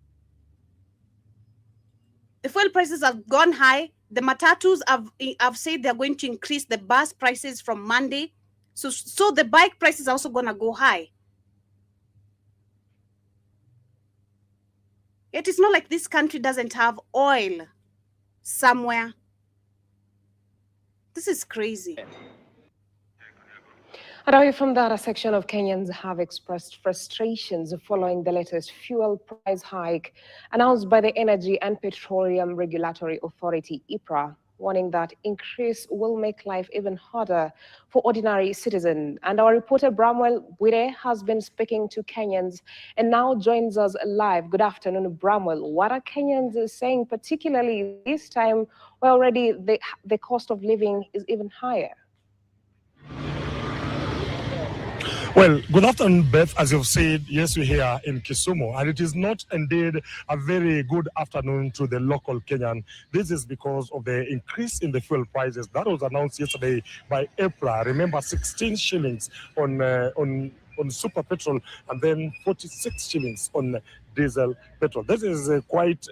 The fuel prices have gone high. The matatus have said they're going to increase the bus prices from Monday. So the bike prices are also going to go high. It is not like this country doesn't have oil somewhere. This is crazy. And away from that, a section of Kenyans have expressed frustrations following the latest fuel price hike announced by the Energy and Petroleum Regulatory Authority, EPRA, warning that increase will make life even harder for ordinary citizens. And our reporter Bramwell Bwire has been speaking to Kenyans and now joins us live. Good afternoon, Bramwell. What are Kenyans saying, particularly this time where already the cost of living is even higher? Well, good afternoon, Beth. As you've said, yes, we're here in Kisumu, and it is not indeed a very good afternoon to the local Kenyan. This is because of the increase in the fuel prices that was announced yesterday by EPRA. Remember, 16 shillings on super petrol and then 46 shillings on diesel petrol. This is quite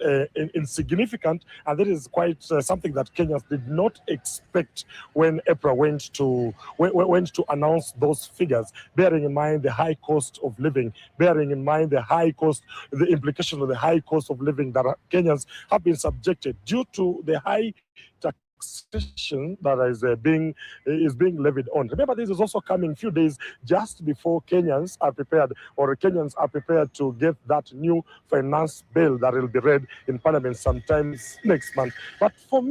insignificant, and that is quite something that Kenyans did not expect when EPRA went to announce those figures, bearing in mind the high cost of living, bearing in mind the implication of the high cost of living that Kenyans have been subjected due to the high taxation that is being levied on. Remember, this is also coming few days just before Kenyans are prepared to get that new finance bill that will be read in Parliament sometimes next month. But for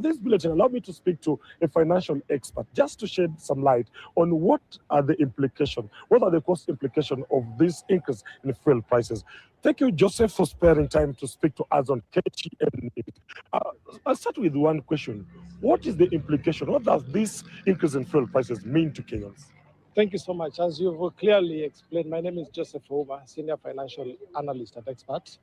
this bulletin, allow me to speak to a financial expert just to shed some light on what are the implications, what are the cost implications of this increase in fuel prices. Thank you, Joseph, for sparing time to speak to us on KTN. I'll start with one question. What is the implication? What does this increase in fuel prices mean to Kenyans? Thank you so much. As you've clearly explained, my name is Joseph Ouma, Senior Financial Analyst at Expert.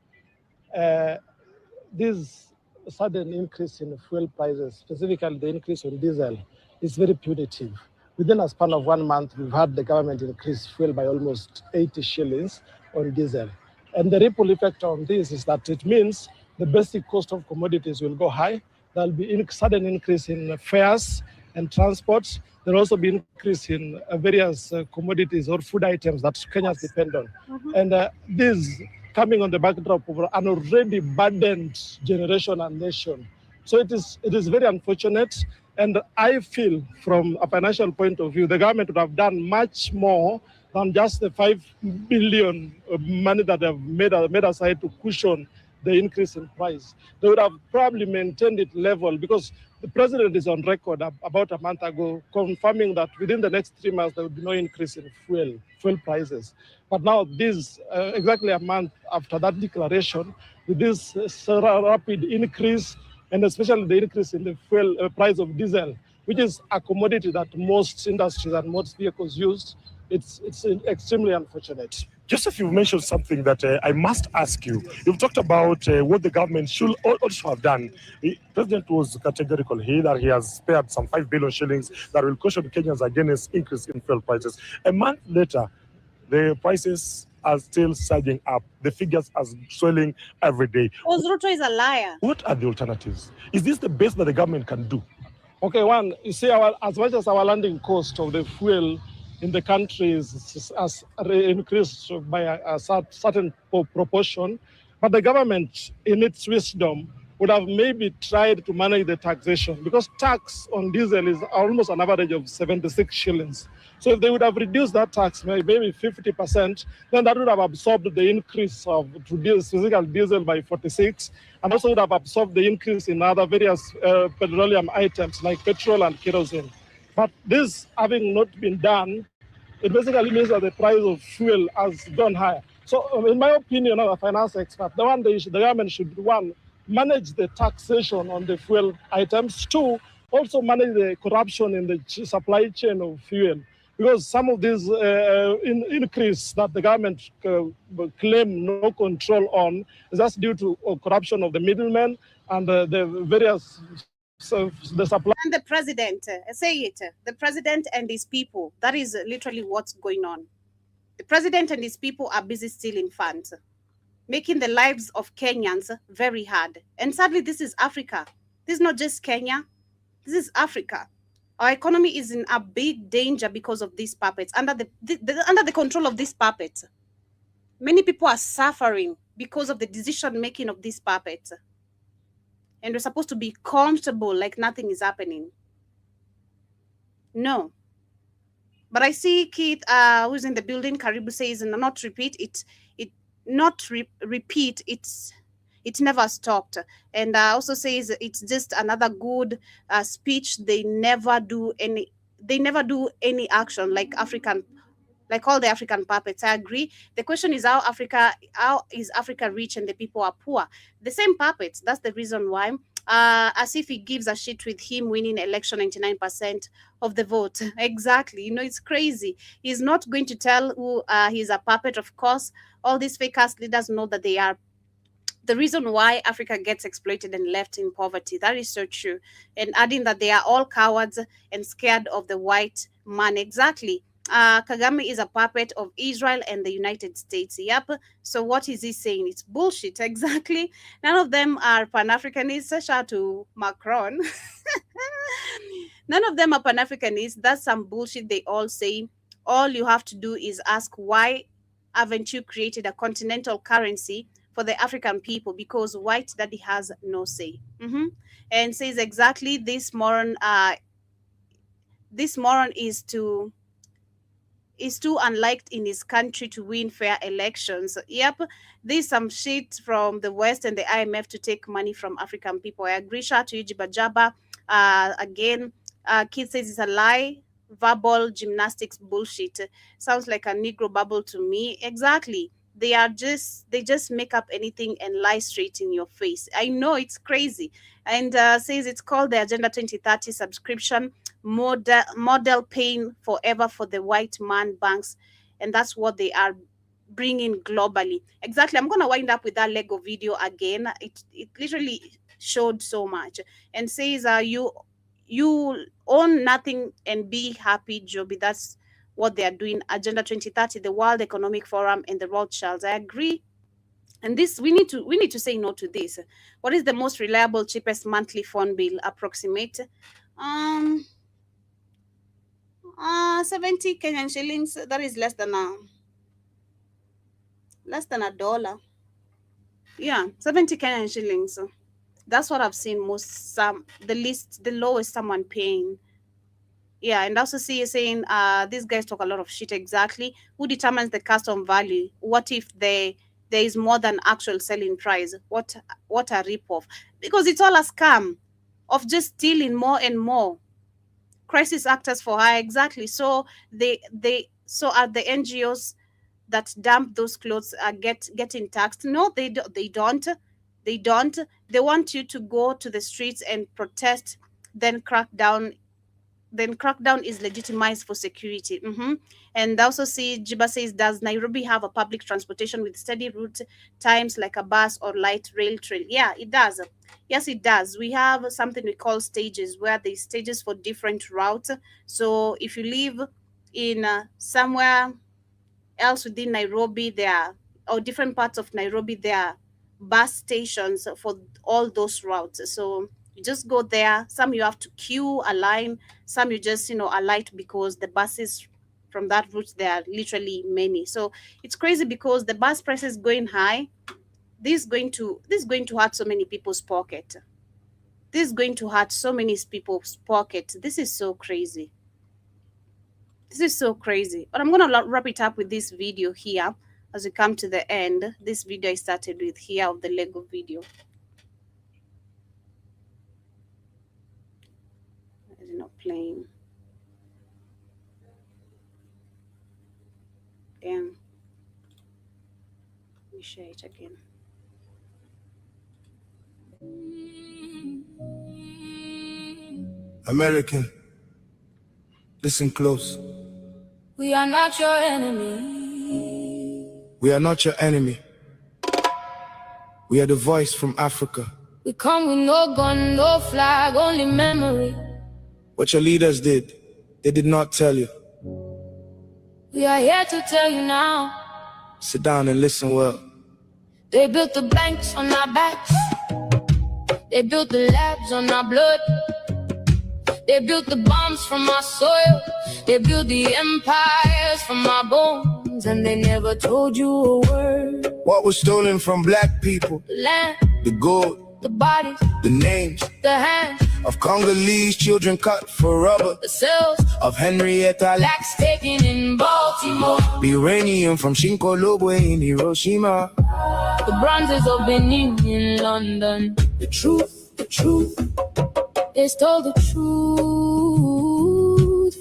This sudden increase in fuel prices, specifically the increase on diesel, is very punitive. Within a span of 1 month, we've had the government increase fuel by almost 80 shillings on diesel. And the ripple effect on this is that it means the basic cost of commodities will go high. There'll be a sudden increase in fares and transport. There'll also be increase in various commodities or food items that Kenyans depend on. And this coming on the backdrop of an already burdened generation and nation. So it is very unfortunate. And I feel from a financial point of view, the government would have done much more than just the 5 billion money that they've made aside to cushion the increase in price. They would have probably maintained it level, because the president is on record about a month ago confirming that within the next 3 months there will be no increase in fuel prices. But now this, exactly a month after that declaration, with this rapid increase, and especially the increase in the fuel price of diesel, which is a commodity that most industries and most vehicles use, it's extremely unfortunate. Joseph, you mentioned something that I must ask you. You've talked about what the government should also have done. The president was categorical here that he has spared some 5 billion shillings that will cushion Kenyans against increase in fuel prices. A month later, the prices are still surging up. The figures are swelling every day. Because Ruto is a liar. What are the alternatives? Is this the best that the government can do? Okay, one, you see, as much as our landing cost of the fuel in the country has increased by a certain proportion, but the government, in its wisdom, would have maybe tried to manage the taxation, because tax on diesel is almost an average of 76 shillings. So if they would have reduced that tax maybe 50%, then that would have absorbed the increase of physical diesel by 46, and also would have absorbed the increase in other various petroleum items like petrol and kerosene. But this having not been done, it basically means that the price of fuel has gone higher. So in my opinion, as a finance expert, the government should, one, manage the taxation on the fuel items. Two, also manage the corruption in the supply chain of fuel. Because some of these increase that the government claim no control on is just due to corruption of the middlemen and the various the supply. And the president, say it, the president and his people, that is literally what's going on. The president and his people are busy stealing funds, making the lives of Kenyans very hard. And sadly, this is Africa. This is not just Kenya. This is Africa. Our economy is in a big danger because of these puppets. Under the control of these puppets, many people are suffering because of the decision making of these puppets. And we're supposed to be comfortable like nothing is happening. No. But I see Keith, who's in the building, Karibu says, and not repeat it. Repeat. It never stopped. And also says it's just another good speech. They never do any action like all the African puppets. I agree. The question is how is Africa rich and the people are poor? The same puppets. That's the reason why. As if he gives a shit with him winning election 99% of the vote. Exactly. You know, it's crazy. He's not going to tell who he's a puppet. Of course, all these fake ass leaders know that they are the reason why Africa gets exploited and left in poverty. That is so true. And adding that they are all cowards and scared of the white man. Exactly. Kagame is a puppet of Israel and the United States. Yep. So what is he saying? It's bullshit. Exactly. None of them are Pan-Africanists. Shout out to Macron. None of them are Pan-Africanists. That's some bullshit they all say. All you have to do is ask, why haven't you created a continental currency for the African people? Because white daddy has no say. And says exactly this moron is too unliked in his country to win fair elections. Yep, there's some shit from the West and the IMF to take money from African people. I agree. Shout out to you, Jibajaba. Again, Kid says it's a lie. Verbal gymnastics bullshit. Sounds like a Negro bubble to me. Exactly. They just make up anything and lie straight in your face. I know, it's crazy. And says it's called the Agenda 2030 subscription model paying forever for the white man banks. And that's what they are bringing globally. Exactly. I'm going to wind up with that Lego video again. It literally showed so much. And says you own nothing and be happy, Joby. That's what they are doing. Agenda 2030, the World Economic Forum, and the Rothschilds. I agree. And this we need to say no to this. What is the most reliable, cheapest monthly phone bill? Approximate 70 Kenyan shillings. That is less than $1. Yeah, 70 Kenyan shillings. That's what I've seen the lowest someone paying. Yeah, and also see you saying these guys talk a lot of shit. Exactly. Who determines the custom value? What if there is more than actual selling price? What a ripoff. Because it's all a scam of just stealing more and more. Crisis actors for hire. Exactly. So so are the NGOs that dump those clothes getting taxed? No, they don't. They want you to go to the streets and protest, then crackdown is legitimized for security. And also see Jiba says, does Nairobi have a public transportation with steady route times like a bus or light rail trail? Yeah, it does. Yes, it does. We have something we call stages, where there's stages for different routes. So if you live in somewhere else within Nairobi, or different parts of Nairobi, there are bus stations for all those routes. So you just go there. Some you have to queue a line. Some you just, alight because the buses from that route, there are literally many. So it's crazy because the bus prices going high. This is going to hurt so many people's pocket. This is going to hurt so many people's pocket. This is so crazy. This is so crazy. But I'm going to wrap it up with this video here as we come to the end. This video I started with here of the Lego video. It's not playing. Damn. Let me share it again. American, listen close. We are not your enemy. We are not your enemy. We are the voice from Africa. We come with no gun, no flag, only memory. What your leaders did, they did not tell you. We are here to tell you now. Sit down and listen well. They built the banks on our backs. They built the labs on our blood. They built the bombs from our soil. They built the empires from our bones. And they never told you a word. What was stolen from black people? The land, the gold, the bodies, the names, the hands of Congolese children cut for rubber, the cells of Henrietta Lacks taken in Baltimore, the uranium from Shinkolobwe in Hiroshima, the bronzes of Benin in London. The truth, the truth. They stole the truth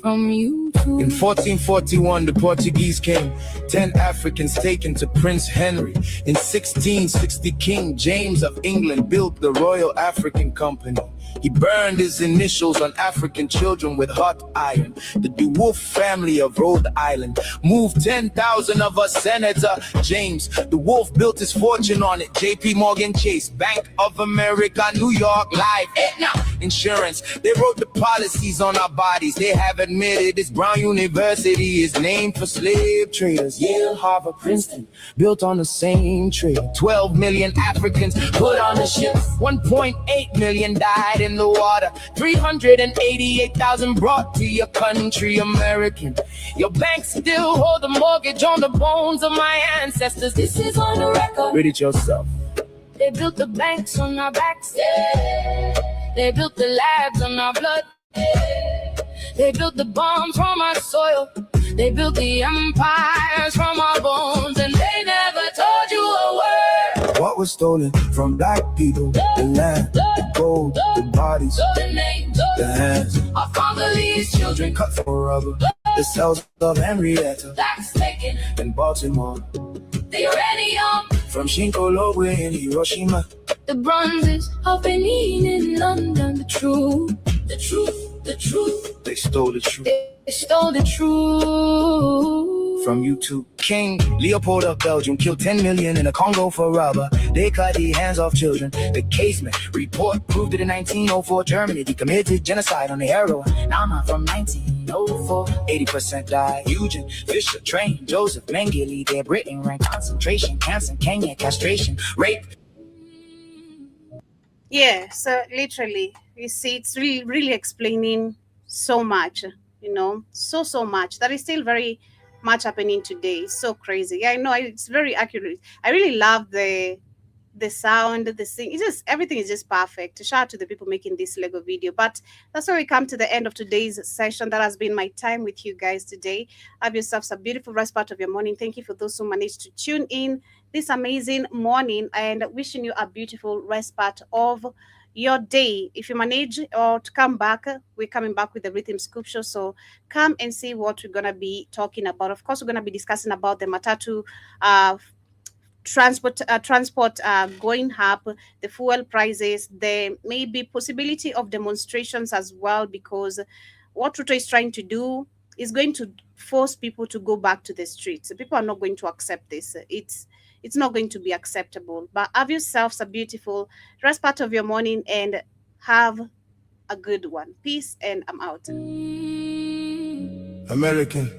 from you too. In 1441, the Portuguese came. 10 Africans taken to Prince Henry. In 1660, King James of England built the Royal African Company. He burned his initials on African children with hot iron. The De Wolf family of Rhode Island moved 10,000 of us. Senator James De Wolf built his fortune on it. JP Morgan Chase, Bank of America, New York Life, Aetna Insurance. They wrote the policies on our bodies. They have admitted this Brown University is named for slave traders. Yale, Harvard, Princeton, built on the same trade. 12 million Africans put on the ships. 1.8 million died in the water. 388,000 brought to your country, American. Your banks still hold the mortgage on the bones of my ancestors. This is on the record. Read it yourself. They built the banks on our backs. Yeah. They built the labs on our blood. Yeah. They built the bombs from our soil. They built the empires from our bones. And they never told you a word. What was stolen from black people? The land, the gold, the bodies, the names, the hands of Congolese children cut for rubber. The cells of Henrietta Lacks taken in Baltimore. The uranium from Shinkolobwe in Hiroshima. The bronzes of Benin in London. The truth, the truth, the truth. They stole the truth. They stole the truth from you too. King Leopold of Belgium killed 10 million in the Congo for rubber. They cut the hands off children. The Caseman report proved that in 1904 Germany they committed genocide on the heroin. Nama from 1904, 80% died. Eugene Fisher trained Joseph Mengele. Their Britain ran concentration camps in Kenya, castration, rape. Yeah, so literally, you see, it's really explaining so much, so much that is still very much happening today. So crazy. Yeah, I know, it's very accurate. I really love the sound, the thing. It's just, everything is just perfect. Shout out to the people making this Lego video. But that's where we come to the end of today's session. That has been my time with you guys today. Have yourselves a beautiful rest part of your morning. Thank you for those who managed to tune in this amazing morning, and wishing you a beautiful rest part of your day. If you manage or to come back, we're coming back with the Rhythm Scoop Show. So come and see what we're going to be talking about. Of course, we're going to be discussing about the Matatu transport going up, the fuel prices. There may be possibility of demonstrations as well, because what Ruto is trying to do is going to force people to go back to the streets. People are not going to accept this. It's not going to be acceptable. But have yourselves a beautiful rest part of your morning and have a good one. Peace, and I'm out. American.